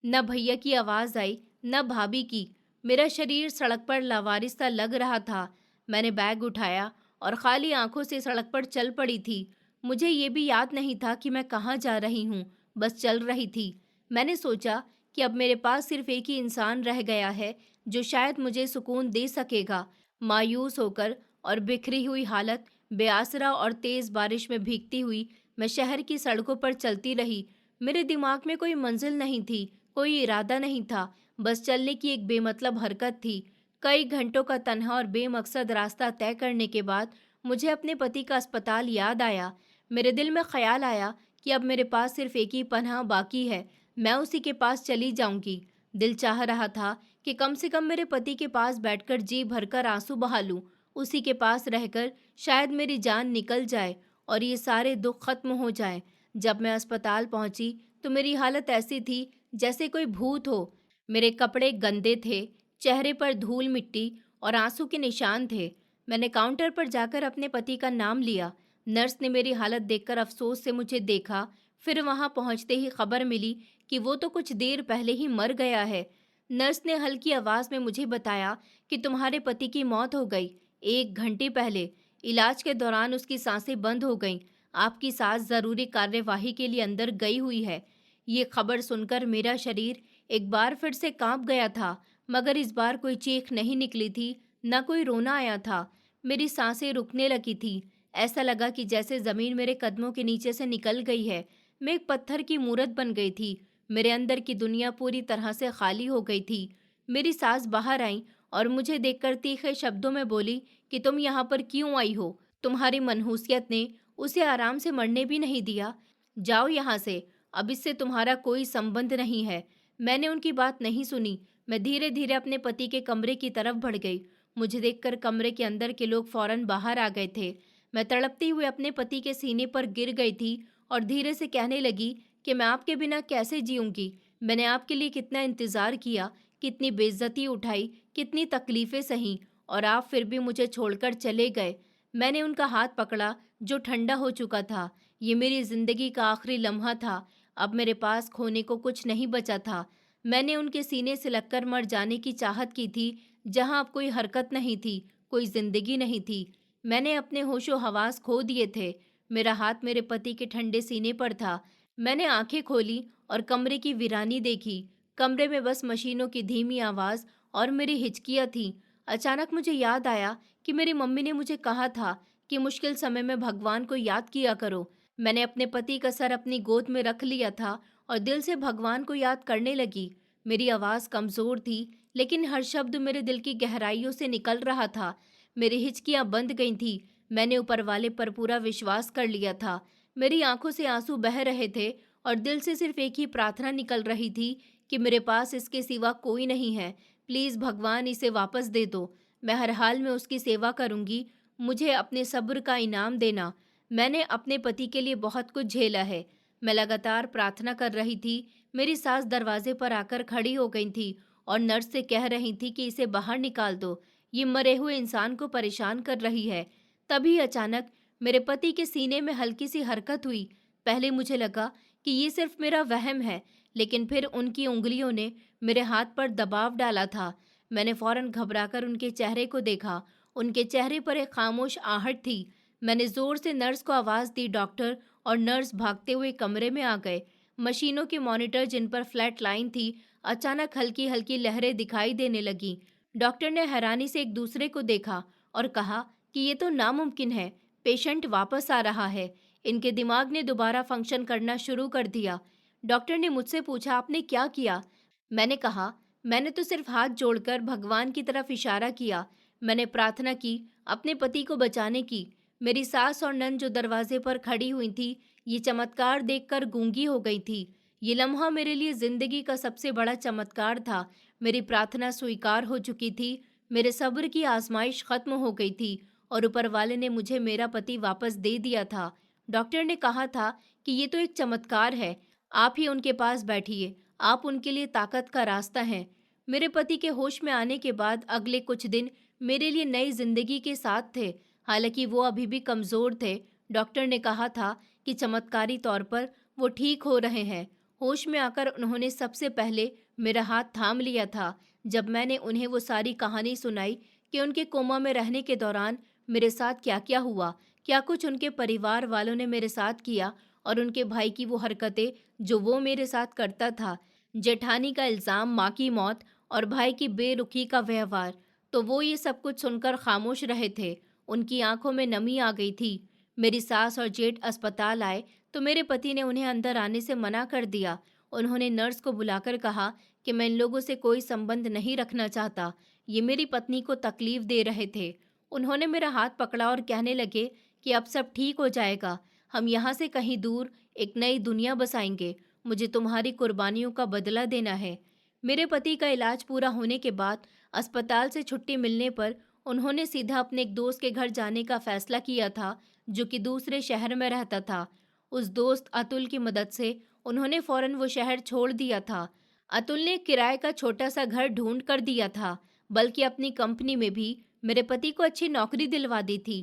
न भैया की आवाज़ आई, न भाभी की। मेरा शरीर सड़क पर लावारिस सा लग रहा था। मैंने बैग उठाया और खाली आंखों से सड़क पर चल पड़ी थी। मुझे ये भी याद नहीं था कि मैं कहाँ जा रही हूँ, बस चल रही थी। मैंने सोचा कि अब मेरे पास सिर्फ एक ही इंसान रह गया है जो शायद मुझे सुकून दे सकेगा। मायूस होकर और बिखरी हुई हालत, बेआसरा और तेज़ बारिश में भीगती हुई मैं शहर की सड़कों पर चलती रही। मेरे दिमाग में कोई मंजिल नहीं थी, कोई इरादा नहीं था, बस चलने की एक बेमतलब हरकत थी। कई घंटों का तन्हा और बेमकसद रास्ता तय करने के बाद मुझे अपने पति का अस्पताल याद आया। मेरे दिल में ख्याल आया कि अब मेरे पास सिर्फ एक ही पनाह बाकी है, मैं उसी के पास चली जाऊंगी। दिल चाह रहा था कि कम से कम मेरे पति के पास बैठकर जी भरकर आंसू बहा लूं। उसी के पास रहकर शायद मेरी जान निकल जाए और ये सारे दुख खत्म हो जाएं। जब मैं अस्पताल पहुंची तो मेरी हालत ऐसी थी जैसे कोई भूत हो। मेरे कपड़े गंदे थे, चेहरे पर धूल मिट्टी और आंसू के निशान थे। मैंने काउंटर पर जाकर अपने पति का नाम लिया। नर्स ने मेरी हालत देखकर अफसोस से मुझे देखा। फिर वहां पहुंचते ही खबर मिली कि वो तो कुछ देर पहले ही मर गया है। नर्स ने हल्की आवाज में मुझे बताया कि तुम्हारे पति की मौत हो गई 1 घंटे पहले। इलाज के दौरान उसकी सांसें बंद हो गईं। आपकी सास जरूरी कार्यवाही के लिए अंदर गई हुई है। ये खबर सुनकर मेरा शरीर एक बार फिर से कांप गया था, मगर इस बार कोई चीख नहीं निकली थी, न कोई रोना आया था। मेरी सांसें रुकने लगी थी। ऐसा लगा कि जैसे जमीन मेरे कदमों के नीचे से निकल गई है। मैं एक पत्थर की मूरत बन गई थी। मेरे अंदर की दुनिया पूरी तरह से खाली हो गई थी। मेरी सास बाहर आई और मुझे देखकर तीखे शब्दों में बोली कि तुम यहाँ पर क्यों आई हो? तुम्हारी मनहूसियत ने उसे आराम से मरने भी नहीं दिया। जाओ यहाँ से, अब इससे तुम्हारा कोई संबंध नहीं है। मैंने उनकी बात नहीं सुनी। मैं धीरे धीरे अपने पति के कमरे की तरफ बढ़ गई। मुझे देखकर कमरे के अंदर के लोग फौरन बाहर आ गए थे। मैं तड़पती हुई अपने पति के सीने पर गिर गई थी और धीरे से कहने लगी कि मैं आपके बिना कैसे जीऊंगी। मैंने आपके लिए कितना इंतज़ार किया, कितनी बेइज्जती उठाई, कितनी तकलीफ़ें सही, और आप फिर भी मुझे छोड़कर चले गए। मैंने उनका हाथ पकड़ा जो ठंडा हो चुका था। ये मेरी ज़िंदगी का आखिरी लम्हा था। अब मेरे पास खोने को कुछ नहीं बचा था। मैंने उनके सीने से लगकर मर जाने की चाहत की थी, जहाँ अब कोई हरकत नहीं थी, कोई ज़िंदगी नहीं थी। मैंने अपने होशो हवास खो दिए थे। मेरा हाथ मेरे पति के ठंडे सीने पर था। मैंने आंखें खोली और कमरे की वीरानी देखी। कमरे में बस मशीनों की धीमी आवाज़ और मेरी हिचकियाँ थीं। अचानक मुझे याद आया कि मेरी मम्मी ने मुझे कहा था कि मुश्किल समय में भगवान को याद किया करो। मैंने अपने पति का सर अपनी गोद में रख लिया था और दिल से भगवान को याद करने लगी। मेरी आवाज़ कमज़ोर थी, लेकिन हर शब्द मेरे दिल की गहराइयों से निकल रहा था। मेरी हिचकियाँ बंद गई थीं। मैंने ऊपर वाले पर पूरा विश्वास कर लिया था। मेरी आंखों से आंसू बह रहे थे और दिल से सिर्फ एक ही प्रार्थना निकल रही थी कि मेरे पास इसके सिवा कोई नहीं है। प्लीज़ भगवान, इसे वापस दे दो। मैं हर हाल में उसकी सेवा करूँगी। मुझे अपने सब्र का इनाम देना। मैंने अपने पति के लिए बहुत कुछ झेला है। मैं लगातार प्रार्थना कर रही थी। मेरी सास दरवाजे पर आकर खड़ी हो गई थी और नर्स से कह रही थी कि इसे बाहर निकाल दो, ये मरे हुए इंसान को परेशान कर रही है। तभी अचानक मेरे पति के सीने में हल्की सी हरकत हुई। पहले मुझे लगा कि ये सिर्फ मेरा वहम है, लेकिन फिर उनकी उंगलियों ने मेरे हाथ पर दबाव डाला था। मैंने फौरन घबराकर उनके चेहरे को देखा। उनके चेहरे पर एक खामोश आहट थी। मैंने जोर से नर्स को आवाज़ दी, डॉक्टर, और नर्स भागते हुए कमरे में आ गए। मशीनों के मॉनिटर जिन पर फ्लैट लाइन थी, अचानक हल्की हल्की लहरें दिखाई देने लगीं। डॉक्टर ने हैरानी से एक दूसरे को देखा और कहा कि ये तो नामुमकिन है। पेशेंट वापस आ रहा है। इनके दिमाग ने दोबारा फंक्शन करना शुरू कर दिया। डॉक्टर ने मुझसे पूछा, आपने क्या किया? मैंने कहा, मैंने तो सिर्फ हाथ जोड़कर भगवान की तरफ इशारा किया। मैंने प्रार्थना की, अपने पति को बचाने की। मेरी सास और नंद जो दरवाजे पर खड़ी हुई थी, ये चमत्कार देखकर गूंगी हो गई थी। ये लम्हा मेरे लिए जिंदगी का सबसे बड़ा चमत्कार था। मेरी प्रार्थना स्वीकार हो चुकी थी। मेरे सब्र की आजमाइश खत्म हो गई थी और ऊपर वाले ने मुझे मेरा पति वापस दे दिया था। डॉक्टर ने कहा था कि ये तो एक चमत्कार है, आप ही उनके पास बैठिए, आप उनके लिए ताकत का रास्ता हैं। मेरे पति के होश में आने के बाद अगले कुछ दिन मेरे लिए नई जिंदगी के साथ थे। हालांकि वो अभी भी कमजोर थे। डॉक्टर ने कहा था कि चमत्कारी तौर पर वो ठीक हो रहे हैं। होश में आकर उन्होंने सबसे पहले मेरा हाथ थाम लिया था। जब मैंने उन्हें वो सारी कहानी सुनाई कि उनके कोमा में रहने के दौरान मेरे साथ क्या क्या हुआ, क्या कुछ उनके परिवार वालों ने मेरे साथ किया और उनके भाई की वो हरकतें जो वो मेरे साथ करता था, जेठानी का इल्ज़ाम, माँ की मौत और भाई की बेरुखी का व्यवहार, तो वो ये सब कुछ सुनकर खामोश रहे थे। उनकी आंखों में नमी आ गई थी। मेरी सास और जेठ अस्पताल आए तो मेरे पति ने उन्हें अंदर आने से मना कर दिया। उन्होंने नर्स को बुलाकर कहा कि मैं इन लोगों से कोई संबंध नहीं रखना चाहता, ये मेरी पत्नी को तकलीफ दे रहे थे। उन्होंने मेरा हाथ पकड़ा और कहने लगे कि अब सब ठीक हो जाएगा, हम यहाँ से कहीं दूर एक नई दुनिया बसाएंगे, मुझे तुम्हारी कुर्बानियों का बदला देना है। मेरे पति का इलाज पूरा होने के बाद अस्पताल से छुट्टी मिलने पर उन्होंने सीधा अपने एक दोस्त के घर जाने का फैसला किया था, जो कि दूसरे शहर में रहता था। उस दोस्त अतुल की मदद से उन्होंने फौरन वो शहर छोड़ दिया था। अतुल ने किराए का छोटा सा घर ढूंढ कर दिया था, बल्कि अपनी कंपनी में भी मेरे पति को अच्छी नौकरी दिलवा दी थी।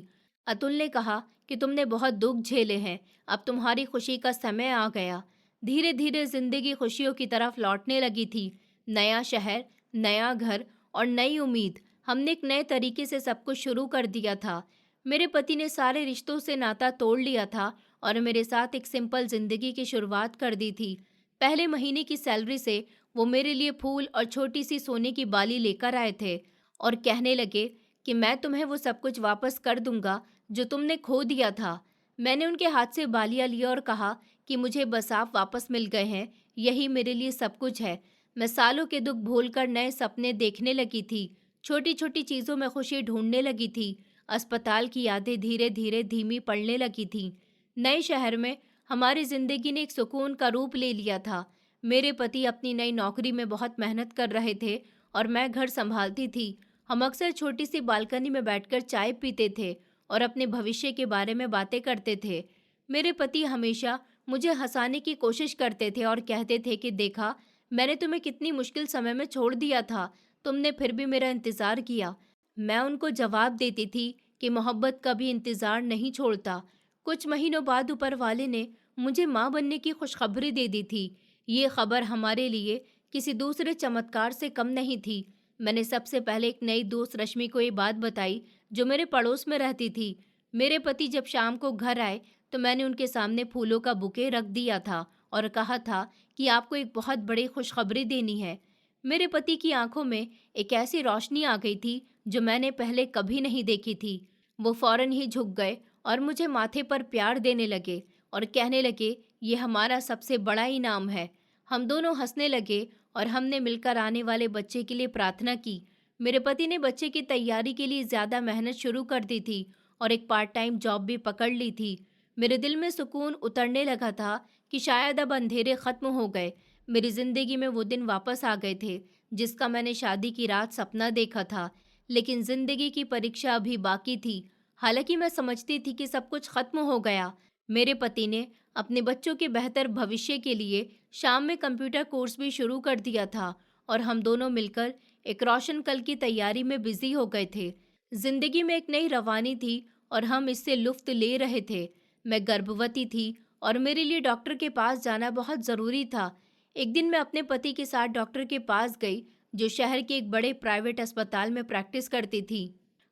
अतुल ने कहा कि तुमने बहुत दुख झेले हैं, अब तुम्हारी खुशी का समय आ गया। धीरे धीरे जिंदगी खुशियों की तरफ लौटने लगी थी। नया शहर, नया घर और नई उम्मीद। हमने एक नए तरीके से सब कुछ शुरू कर दिया था। मेरे पति ने सारे रिश्तों से नाता तोड़ लिया था और मेरे साथ एक सिंपल जिंदगी की शुरुआत कर दी थी। पहले महीने की सैलरी से वो मेरे लिए फूल और छोटी सी सोने की बाली लेकर आए थे और कहने लगे कि मैं तुम्हें वो सब कुछ वापस कर दूंगा जो तुमने खो दिया था। मैंने उनके हाथ से बालियां लिया और कहा कि मुझे बस आप वापस मिल गए हैं, यही मेरे लिए सब कुछ है। मैं सालों के दुख भूलकर नए सपने देखने लगी थी। छोटी छोटी चीज़ों में खुशी ढूंढने लगी थी। अस्पताल की यादें धीरे धीरे धीमी पड़ने लगी थी। नए शहर में हमारी जिंदगी ने एक सुकून का रूप ले लिया था। मेरे पति अपनी नई नौकरी में बहुत मेहनत कर रहे थे और मैं घर संभालती थी। हम अक्सर छोटी सी बालकनी में बैठकर चाय पीते थे और अपने भविष्य के बारे में बातें करते थे। मेरे पति हमेशा मुझे हंसाने की कोशिश करते थे और कहते थे कि देखा, मैंने तुम्हें कितनी मुश्किल समय में छोड़ दिया था, तुमने फिर भी मेरा इंतज़ार किया। मैं उनको जवाब देती थी कि मोहब्बत कभी इंतज़ार नहीं छोड़ता। कुछ महीनों बाद ऊपर वाले ने मुझे माँ बनने की खुशखबरी दे दी थी। ये खबर हमारे लिए किसी दूसरे चमत्कार से कम नहीं थी। मैंने सबसे पहले एक नई दोस्त रश्मि को ये बात बताई, जो मेरे पड़ोस में रहती थी। मेरे पति जब शाम को घर आए तो मैंने उनके सामने फूलों का बुके रख दिया था और कहा था कि आपको एक बहुत बड़ी खुशखबरी देनी है। मेरे पति की आंखों में एक ऐसी रोशनी आ गई थी जो मैंने पहले कभी नहीं देखी थी। वो फौरन ही झुक गए और मुझे माथे पर प्यार देने लगे और कहने लगे, ये हमारा सबसे बड़ा इनाम है। हम दोनों हंसने लगे और हमने मिलकर आने वाले बच्चे के लिए प्रार्थना की। मेरे पति ने बच्चे की तैयारी के लिए ज़्यादा मेहनत शुरू कर दी थी और एक पार्ट टाइम जॉब भी पकड़ ली थी। मेरे दिल में सुकून उतरने लगा था कि शायद अब अंधेरे खत्म हो गए। मेरी ज़िंदगी में वो दिन वापस आ गए थे जिसका मैंने शादी की रात सपना देखा था। लेकिन ज़िंदगी की परीक्षा अभी बाकी थी। हालांकि मैं समझती थी कि सब कुछ खत्म हो गया, मेरे पति ने अपने बच्चों के बेहतर भविष्य के लिए शाम में कंप्यूटर कोर्स भी शुरू कर दिया था और हम दोनों मिलकर एक रोशन कल की तैयारी में बिजी हो गए थे। जिंदगी में एक नई रवानी थी और हम इससे लुफ्त ले रहे थे। मैं गर्भवती थी और मेरे लिए डॉक्टर के पास जाना बहुत ज़रूरी था। एक दिन मैं अपने पति के साथ डॉक्टर के पास गई, जो शहर के एक बड़े प्राइवेट अस्पताल में प्रैक्टिस करती थी।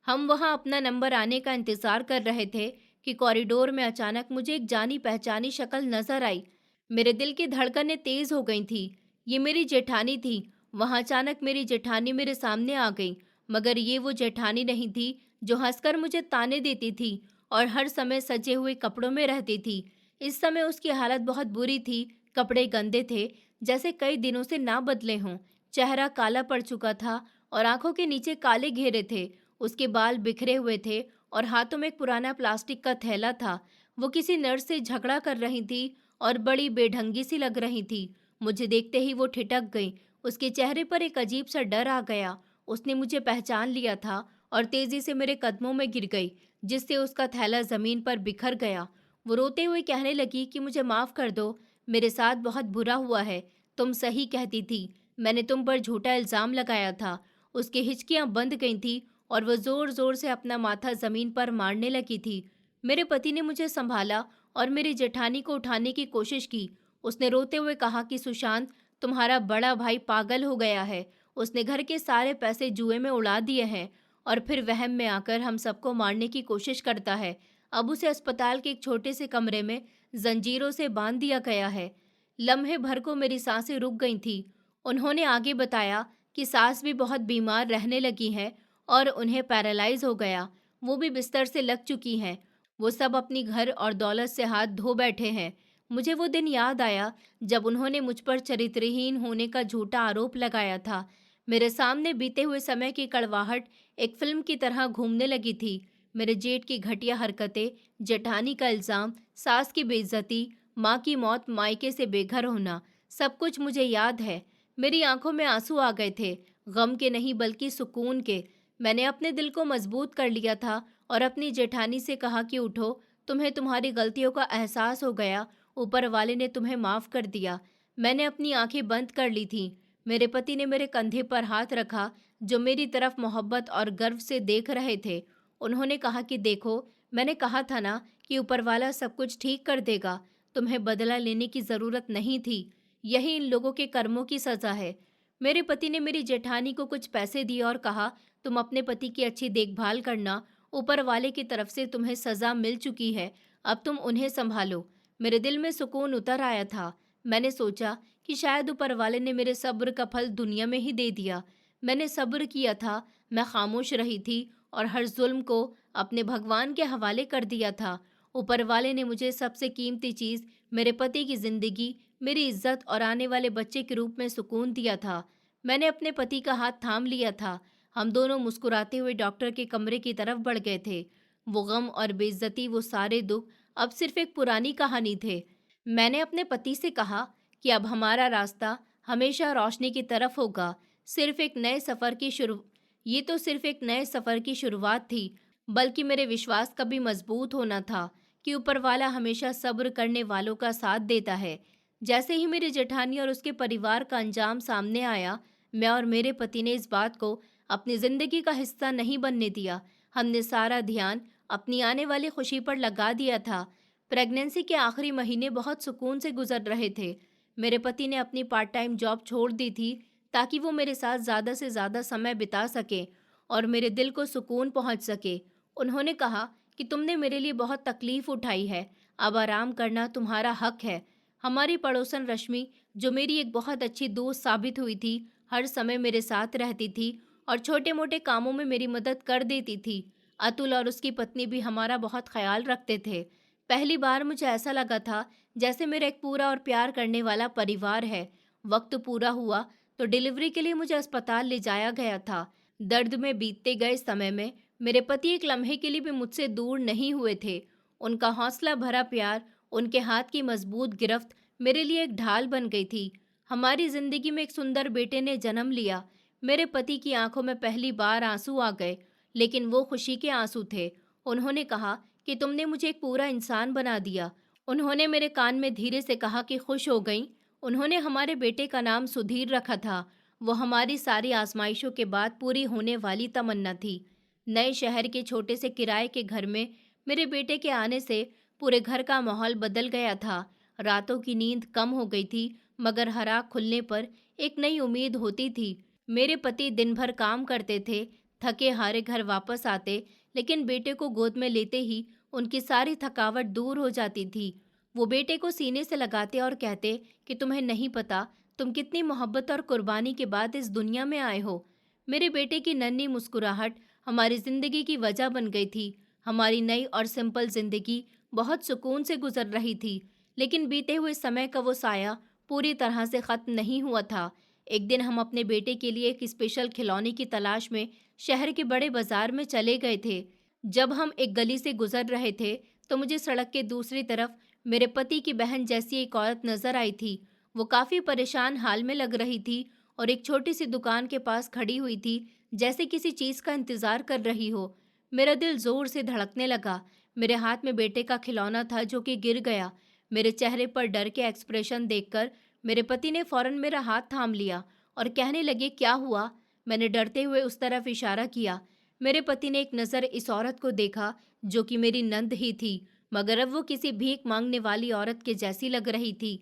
हम वहां अपना नंबर आने का इंतज़ार कर रहे थे कि कॉरिडोर में अचानक मुझे एक जानी पहचानी शक्ल नजर आई। मेरे दिल की धड़कनें तेज हो गई थी। ये मेरी जेठानी थी। वहां अचानक मेरी जेठानी मेरे सामने आ गई, मगर ये वो जेठानी नहीं थी जो हंसकर मुझे ताने देती थी और हर समय सजे हुए कपड़ों में रहती थी। इस समय उसकी हालत बहुत बुरी थी, कपड़े गंदे थे, जैसे कई दिनों से ना बदले हों। चेहरा काला पड़ चुका था और आंखों के नीचे काले घेरे थे। उसके बाल बिखरे हुए थे और हाथों में एक पुराना प्लास्टिक का थैला था। वो किसी नर्स से झगड़ा कर रही थी और बड़ी बेढंगी सी लग रही थी। मुझे देखते ही वो ठिठक गई। उसके चेहरे पर एक अजीब सा डर आ गया। उसने मुझे पहचान लिया था और तेजी से मेरे कदमों में गिर गई, जिससे उसका थैला जमीन पर बिखर गया। वो रोते हुए कहने लगी कि मुझे माफ कर दो, मेरे साथ बहुत बुरा हुआ है। तुम सही कहती थी, मैंने तुम पर झूठा इल्जाम लगाया था। उसकी हिचकियां बंद गई थी और वह जोर जोर से अपना माथा जमीन पर मारने लगी थी। मेरे पति ने मुझे संभाला और मेरी जेठानी को उठाने की कोशिश की। उसने रोते हुए कहा कि सुशांत, तुम्हारा बड़ा भाई पागल हो गया है। उसने घर के सारे पैसे जुए में उड़ा दिए हैं और फिर वहम में आकर हम सबको मारने की कोशिश करता है। अब उसे अस्पताल के एक छोटे से कमरे में जंजीरों से बांध दिया गया है। लम्हे भर को मेरी सांसें रुक गई थी। उन्होंने आगे बताया कि सास भी बहुत बीमार रहने लगी है और उन्हें पैरालाइज हो गया। वो भी बिस्तर से लग चुकी हैं। वो सब अपनी घर और दौलत से हाथ धो बैठे हैं। मुझे वो दिन याद आया जब उन्होंने मुझ पर चरित्रहीन होने का झूठा आरोप लगाया था। मेरे सामने बीते हुए समय की कड़वाहट एक फिल्म की तरह घूमने लगी थी। मेरे जेठ की घटिया हरकतें, जेठानी का इल्जाम, सास की बेइज्जती, माँ की मौत, मायके से बेघर होना, सब कुछ मुझे याद है। मेरी आंखों में आंसू आ गए थे, गम के नहीं बल्कि सुकून के। मैंने अपने दिल को मजबूत कर लिया था और अपनी जेठानी से कहा कि उठो, तुम्हें तुम्हारी गलतियों का एहसास हो गया, ऊपर वाले ने तुम्हें माफ कर दिया। मैंने अपनी आंखें बंद कर ली थीं। मेरे पति ने मेरे कंधे पर हाथ रखा, जो मेरी तरफ मोहब्बत और गर्व से देख रहे थे। उन्होंने कहा कि देखो, मैंने कहा था ना कि ऊपर वाला सब कुछ ठीक कर देगा। तुम्हें बदला लेने की जरूरत नहीं थी। यही इन लोगों के कर्मों की सजा है। मेरे पति ने मेरी जेठानी को कुछ पैसे दिए और कहा, तुम अपने पति की अच्छी देखभाल करना, ऊपर वाले की तरफ से तुम्हें सजा मिल चुकी है, अब तुम उन्हें संभालो। मेरे दिल में सुकून उतर आया था। मैंने सोचा कि शायद ऊपर वाले ने मेरे सब्र का फल दुनिया में ही दे दिया। मैंने सब्र किया था, मैं खामोश रही थी और हर जुल्म को अपने भगवान के हवाले कर दिया था। ऊपर वाले ने मुझे सबसे कीमती चीज़, मेरे पति की जिंदगी, मेरी इज्जत और आने वाले बच्चे के रूप में सुकून दिया था। मैंने अपने पति का हाथ थाम लिया था। हम दोनों मुस्कुराते हुए डॉक्टर के कमरे की तरफ बढ़ गए थे। वो गम और बेइज्जती, वो सारे दुख अब सिर्फ एक पुरानी कहानी थे। मैंने अपने पति से कहा कि अब हमारा रास्ता हमेशा रोशनी की तरफ होगा। सिर्फ एक नए सफ़र की शुरू ये तो सिर्फ एक नए सफ़र की शुरुआत थी, बल्कि मेरे विश्वास का भी मजबूत होना था कि ऊपर वाला हमेशा सब्र करने वालों का साथ देता है। जैसे ही मेरी जेठानी और उसके परिवार का अंजाम सामने आया, मैं और मेरे पति ने इस बात को अपनी ज़िंदगी का हिस्सा नहीं बनने दिया। हमने सारा ध्यान अपनी आने वाली खुशी पर लगा दिया था। प्रेगनेंसी के आखिरी महीने बहुत सुकून से गुजर रहे थे। मेरे पति ने अपनी पार्ट टाइम जॉब छोड़ दी थी ताकि वो मेरे साथ ज़्यादा से ज़्यादा समय बिता सके और मेरे दिल को सुकून पहुंच सके। उन्होंने कहा कि तुमने मेरे लिए बहुत तकलीफ उठाई है, अब आराम करना तुम्हारा हक है। हमारी पड़ोसन रश्मि, जो मेरी एक बहुत अच्छी दोस्त साबित हुई थी, हर समय मेरे साथ रहती थी और छोटे मोटे कामों में मेरी मदद कर देती थी। अतुल और उसकी पत्नी भी हमारा बहुत ख्याल रखते थे। पहली बार मुझे ऐसा लगा था जैसे मेरा एक पूरा और प्यार करने वाला परिवार है। वक्त पूरा हुआ तो डिलीवरी के लिए मुझे अस्पताल ले जाया गया था। दर्द में बीतते गए समय में मेरे पति एक लम्हे के लिए भी मुझसे दूर नहीं हुए थे। उनका हौसला भरा प्यार, उनके हाथ की मजबूत गिरफ्त मेरे लिए एक ढाल बन गई थी। हमारी जिंदगी में एक सुंदर बेटे ने जन्म लिया। मेरे पति की आंखों में पहली बार आंसू आ गए, लेकिन वो खुशी के आंसू थे। उन्होंने कहा कि तुमने मुझे एक पूरा इंसान बना दिया। उन्होंने मेरे कान में धीरे से कहा कि खुश हो गई। उन्होंने हमारे बेटे का नाम सुधीर रखा था। वो हमारी सारी आजमाइशों के बाद पूरी होने वाली तमन्ना थी। नए शहर के छोटे से किराए के घर में मेरे बेटे के आने से पूरे घर का माहौल बदल गया था। रातों की नींद कम हो गई थी, मगर हर आँख खुलने पर एक नई उम्मीद होती थी। मेरे पति दिन भर काम करते थे, थके हारे घर वापस आते, लेकिन बेटे को गोद में लेते ही उनकी सारी थकावट दूर हो जाती थी। वो बेटे को सीने से लगाते और कहते कि तुम्हें नहीं पता, तुम कितनी मोहब्बत और कुर्बानी के बाद इस दुनिया में आए हो। मेरे बेटे की नन्ही मुस्कुराहट हमारी जिंदगी की वजह बन गई थी। हमारी नई और सिंपल जिंदगी बहुत सुकून से गुजर रही थी, लेकिन बीते हुए समय का वो साया पूरी तरह से खत्म नहीं हुआ था। एक दिन हम अपने बेटे के लिए एक स्पेशल खिलौने की तलाश में शहर के बड़े बाजार में चले गए थे। जब हम एक गली से गुजर रहे थे, तो मुझे सड़क के दूसरी तरफ मेरे पति की बहन जैसी एक औरत नजर आई थी। वो काफी परेशान हाल में लग रही थी और एक छोटी सी दुकान के पास खड़ी हुई थी, जैसे किसी चीज का इंतजार कर रही हो। मेरा दिल जोर से धड़कने लगा। मेरे हाथ में बेटे का खिलौना था जो कि गिर गया। मेरे चेहरे पर डर के एक्सप्रेशन देखकर मेरे पति ने फौरन मेरा हाथ थाम लिया और कहने लगे, क्या हुआ? मैंने डरते हुए उस तरफ इशारा किया। मेरे पति ने एक नज़र इस औरत को देखा, जो कि मेरी नंद ही थी, मगर अब वो किसी भीख मांगने वाली औरत के जैसी लग रही थी।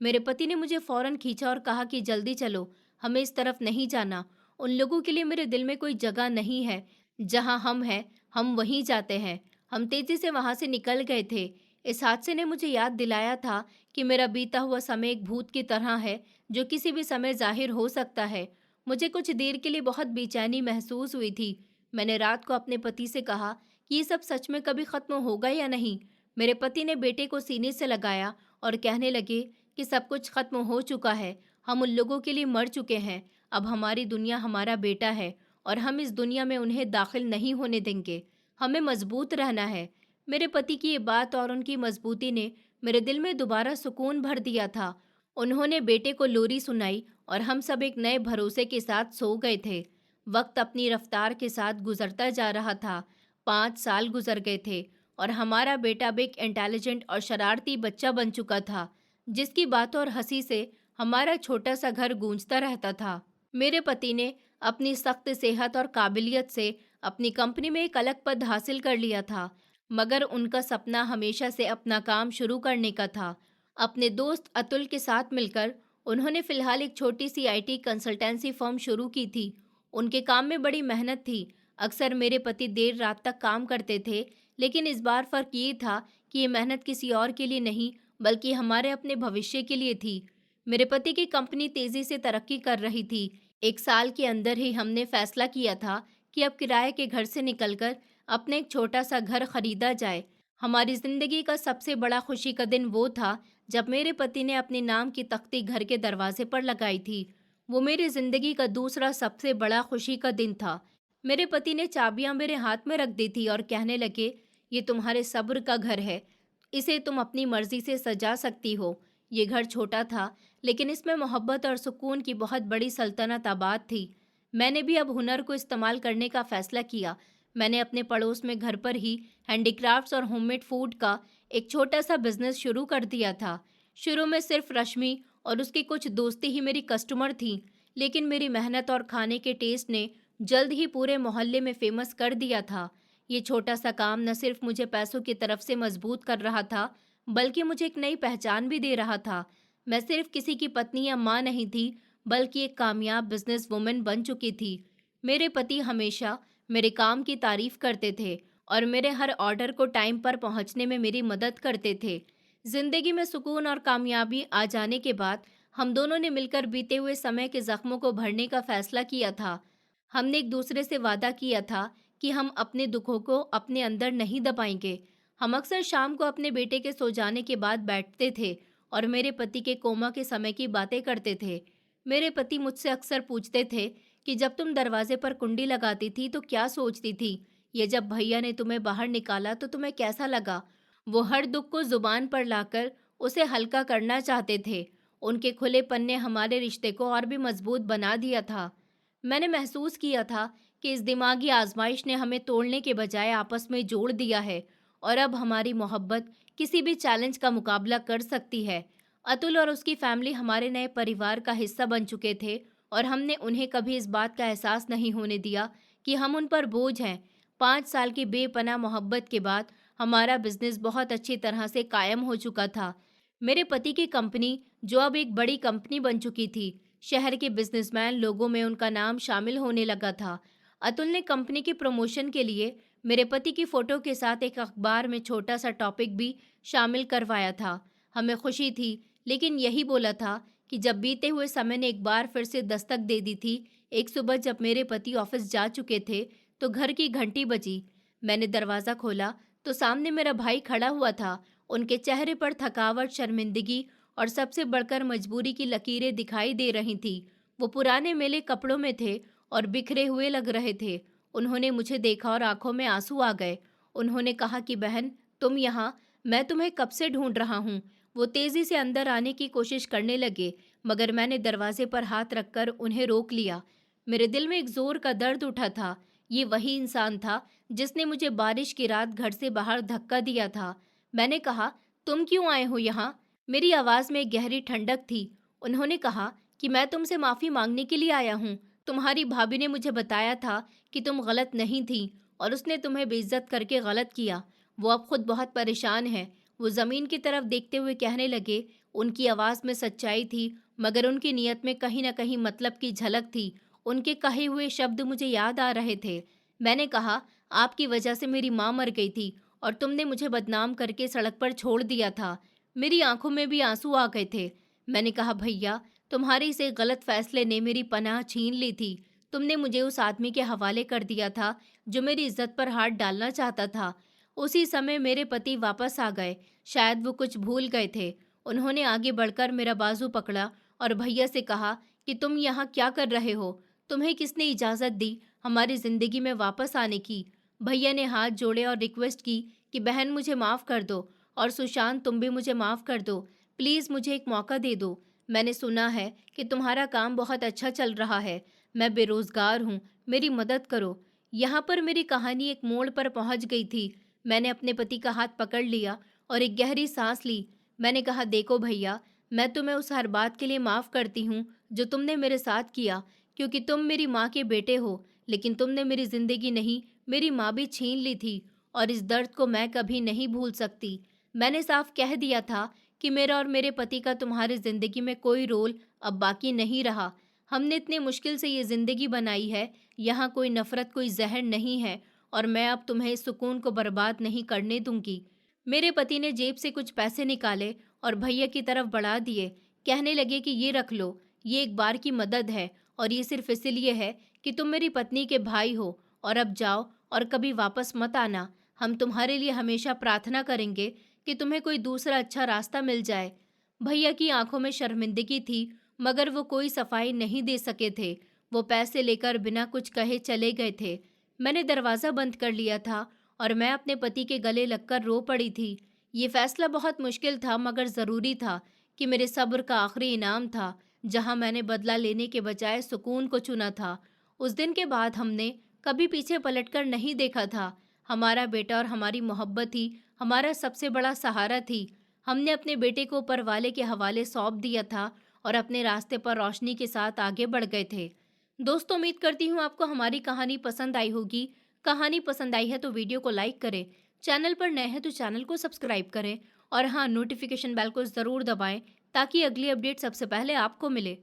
मेरे पति ने मुझे फौरन खींचा और कहा कि जल्दी चलो, हमें इस तरफ नहीं जाना। उन लोगों के लिए मेरे दिल में कोई जगह नहीं है। जहाँ हम हैं, हम वहीं जाते हैं। हम तेजी से वहां से निकल गए थे। इस हादसे ने मुझे याद दिलाया था कि मेरा बीता हुआ समय एक भूत की तरह है, जो किसी भी समय जाहिर हो सकता है। मुझे कुछ देर के लिए बहुत बेचैनी महसूस हुई थी। मैंने रात को अपने पति से कहा कि ये सब सच में कभी खत्म होगा या नहीं। मेरे पति ने बेटे को सीने से लगाया और कहने लगे कि सब कुछ खत्म हो चुका है। हम उन लोगों के लिए मर चुके हैं। अब हमारी दुनिया हमारा बेटा है और हम इस दुनिया में उन्हें दाखिल नहीं होने देंगे। हमें मजबूत रहना है। मेरे पति की ये बात और उनकी मजबूती ने मेरे दिल में दोबारा सुकून भर दिया था। उन्होंने बेटे को लोरी सुनाई और हम सब एक नए भरोसे के साथ सो गए थे। वक्त अपनी रफ्तार के साथ गुजरता जा रहा था। 5 साल गुजर गए थे और हमारा बेटा अब एक इंटेलिजेंट और शरारती बच्चा बन चुका था, जिसकी बातों और हंसी से हमारा छोटा सा घर गूंजता रहता था। मेरे पति ने अपनी सख्त सेहत और काबिलियत से अपनी कंपनी में एक अलग पद हासिल कर लिया था, मगर उनका सपना हमेशा से अपना काम शुरू करने का था। अपने दोस्त अतुल के साथ मिलकर उन्होंने फिलहाल एक छोटी सी आईटी कंसल्टेंसी फर्म शुरू की थी। उनके काम में बड़ी मेहनत थी। अक्सर मेरे पति देर रात तक काम करते थे, लेकिन इस बार फर्क ये था कि ये मेहनत किसी और के लिए नहीं, बल्कि हमारे अपने भविष्य के लिए थी। मेरे पति की कंपनी तेजी से तरक्की कर रही थी। 1 साल के अंदर ही हमने फैसला किया था कि अब किराए के घर से निकलकर अपने एक छोटा सा घर खरीदा जाए। हमारी जिंदगी का सबसे बड़ा खुशी का दिन वो था जब मेरे पति ने अपने नाम की तख्ती घर के दरवाजे पर लगाई थी। वो मेरी जिंदगी का दूसरा सबसे बड़ा खुशी का दिन था। मेरे पति ने चाबियां मेरे हाथ में रख दी थी और कहने लगे, ये तुम्हारे सब्र का घर है। इसे तुम अपनी मर्जी से सजा सकती हो। ये घर छोटा था, लेकिन इसमें मोहब्बत और सुकून की बहुत बड़ी सल्तनत आबाद थी। मैंने भी अब हुनर को इस्तेमाल करने का फैसला किया। मैंने अपने पड़ोस में घर पर ही हैंडीक्राफ्ट्स और होममेड फूड का एक छोटा सा बिजनेस शुरू कर दिया था। शुरू में सिर्फ रश्मि और उसकी कुछ दोस्ती ही मेरी कस्टमर थी, लेकिन मेरी मेहनत और खाने के टेस्ट ने जल्द ही पूरे मोहल्ले में फेमस कर दिया था। ये छोटा सा काम न सिर्फ मुझे पैसों की तरफ से मजबूत कर रहा था, बल्कि मुझे एक नई पहचान भी दे रहा था। मैं सिर्फ किसी की पत्नी या माँ नहीं थी, बल्कि एक कामयाब बिजनेस वुमन बन चुकी थी। मेरे पति हमेशा मेरे काम की तारीफ करते थे और मेरे हर ऑर्डर को टाइम पर पहुंचने में मेरी मदद करते थे। जिंदगी में सुकून और कामयाबी आ जाने के बाद हम दोनों ने मिलकर बीते हुए समय के जख्मों को भरने का फैसला किया था। हमने एक दूसरे से वादा किया था कि हम अपने दुखों को अपने अंदर नहीं दबाएंगे। हम अक्सर शाम को अपने बेटे के सो जाने के बाद बैठते थे और मेरे पति के कोमा के समय की बातें करते थे। मेरे पति मुझसे अक्सर पूछते थे कि जब तुम दरवाजे पर कुंडी लगाती थी तो क्या सोचती थी? ये जब भैया ने तुम्हें बाहर निकाला तो तुम्हें कैसा लगा? वो हर दुख को जुबान पर लाकर उसे हल्का करना चाहते थे। उनके खुलेपन ने हमारे रिश्ते को और भी मजबूत बना दिया था। मैंने महसूस किया था कि इस दिमागी आजमाइश ने हमें तोड़ने के बजाय आपस में जोड़ दिया है और अब हमारी मोहब्बत किसी भी चैलेंज का मुकाबला कर सकती है। अतुल और उसकी फैमिली हमारे नए परिवार का हिस्सा बन चुके थे और हमने उन्हें कभी इस बात का एहसास नहीं होने दिया कि हम उन पर बोझ हैं। 5 साल की बेपनाह मोहब्बत के बाद हमारा बिजनेस बहुत अच्छी तरह से कायम हो चुका था। मेरे पति की कंपनी, जो अब एक बड़ी कंपनी बन चुकी थी, शहर के बिजनेसमैन लोगों में उनका नाम शामिल होने लगा था। अतुल ने कंपनी की प्रमोशन के लिए मेरे पति की फोटो के साथ एक अखबार में छोटा सा टॉपिक भी शामिल करवाया था। हमें खुशी थी, लेकिन यही बोला था कि जब बीते हुए समय ने एक बार फिर से दस्तक दे दी थी। एक सुबह जब मेरे पति ऑफिस जा चुके थे, तो घर की घंटी बजी। मैंने दरवाज़ा खोला तो सामने मेरा भाई खड़ा हुआ था। उनके चेहरे पर थकावट, शर्मिंदगी और सबसे बढ़कर मजबूरी की लकीरें दिखाई दे रही थीं। वो पुराने मेले कपड़ों में थे और बिखरे हुए लग रहे थे। उन्होंने मुझे देखा और आंखों में आंसू आ गए। उन्होंने कहा कि बहन, तुम यहाँ, मैं तुम्हें कब से ढूंढ रहा हूँ। वो तेजी से अंदर आने की कोशिश करने लगे, मगर मैंने दरवाजे पर हाथ रखकर उन्हें रोक लिया। मेरे दिल में एक जोर का दर्द उठा था। ये वही इंसान था जिसने मुझे बारिश की रात घर से बाहर धक्का दिया था। मैंने कहा, तुम क्यों आए हो यहाँ? मेरी आवाज़ में एक गहरी ठंडक थी। उन्होंने कहा कि मैं तुमसे माफ़ी मांगने के लिए आया हूँ। तुम्हारी भाभी ने मुझे बताया था कि तुम गलत नहीं थी और उसने तुम्हें बेइज्जत करके गलत किया। वो अब खुद बहुत परेशान है। वो ज़मीन की तरफ देखते हुए कहने लगे। उनकी आवाज़ में सच्चाई थी, मगर उनकी नीयत में कहीं न कहीं मतलब की झलक थी। उनके कहे हुए शब्द मुझे याद आ रहे थे। मैंने कहा, आपकी वजह से मेरी माँ मर गई थी और तुमने मुझे बदनाम करके सड़क पर छोड़ दिया था। मेरी आंखों में भी आंसू आ गए थे। मैंने कहा, भैया, तुम्हारे इस एक गलत फैसले ने मेरी पनाह छीन ली थी। तुमने मुझे उस आदमी के हवाले कर दिया था जो मेरी इज्जत पर हाथ डालना चाहता था। उसी समय मेरे पति वापस आ गए। शायद वो कुछ भूल गए थे। उन्होंने आगे बढ़कर मेरा बाजू पकड़ा और भैया से कहा कि तुम यहाँ क्या कर रहे हो? तुम्हें किसने इजाज़त दी हमारी ज़िंदगी में वापस आने की? भैया ने हाथ जोड़े और रिक्वेस्ट की कि बहन, मुझे माफ़ कर दो, और सुशांत, तुम भी मुझे माफ़ कर दो। प्लीज़ मुझे एक मौका दे दो। मैंने सुना है कि तुम्हारा काम बहुत अच्छा चल रहा है। मैं बेरोज़गार हूँ, मेरी मदद करो। यहाँ पर मेरी कहानी एक मोड़ पर पहुँच गई थी। मैंने अपने पति का हाथ पकड़ लिया और एक गहरी सांस ली। मैंने कहा, देखो भैया, मैं तुम्हें उस हर बात के लिए माफ़ करती हूँ जो तुमने मेरे साथ किया, क्योंकि तुम मेरी माँ के बेटे हो। लेकिन तुमने मेरी ज़िंदगी नहीं, मेरी माँ भी छीन ली थी, और इस दर्द को मैं कभी नहीं भूल सकती। मैंने साफ कह दिया था कि मेरा और मेरे पति का तुम्हारी ज़िंदगी में कोई रोल अब बाकी नहीं रहा। हमने इतने मुश्किल से ये ज़िंदगी बनाई है। यहाँ कोई नफ़रत, कोई ज़हर नहीं है, और मैं अब तुम्हें इस सुकून को बर्बाद नहीं करने दूंगी। मेरे पति ने जेब से कुछ पैसे निकाले और भैया की तरफ बढ़ा दिए। कहने लगे कि ये रख लो, ये एक बार की मदद है, और ये सिर्फ इसलिए है कि तुम मेरी पत्नी के भाई हो। और अब जाओ और कभी वापस मत आना। हम तुम्हारे लिए हमेशा प्रार्थना करेंगे कि तुम्हें कोई दूसरा अच्छा रास्ता मिल जाए। भैया की आंखों में शर्मिंदगी थी, मगर वो कोई सफाई नहीं दे सके थे। वो पैसे लेकर बिना कुछ कहे चले गए थे। मैंने दरवाज़ा बंद कर लिया था और मैं अपने पति के गले लगकर रो पड़ी थी। ये फैसला बहुत मुश्किल था, मगर ज़रूरी था, कि मेरे सब्र का आखिरी इनाम था, जहां मैंने बदला लेने के बजाय सुकून को चुना था। उस दिन के बाद हमने कभी पीछे पलटकर नहीं देखा था। हमारा बेटा और हमारी मोहब्बत ही हमारा सबसे बड़ा सहारा थी। हमने अपने बेटे को ऊपर वाले के हवाले सौंप दिया था और अपने रास्ते पर रोशनी के साथ आगे बढ़ गए थे। दोस्तों, उम्मीद करती हूँ आपको हमारी कहानी पसंद आई होगी। कहानी पसंद आई है तो वीडियो को लाइक करें, चैनल पर नए हैं तो चैनल को सब्सक्राइब करें, और हाँ, नोटिफिकेशन बेल को ज़रूर दबाएं ताकि अगली अपडेट सबसे पहले आपको मिले।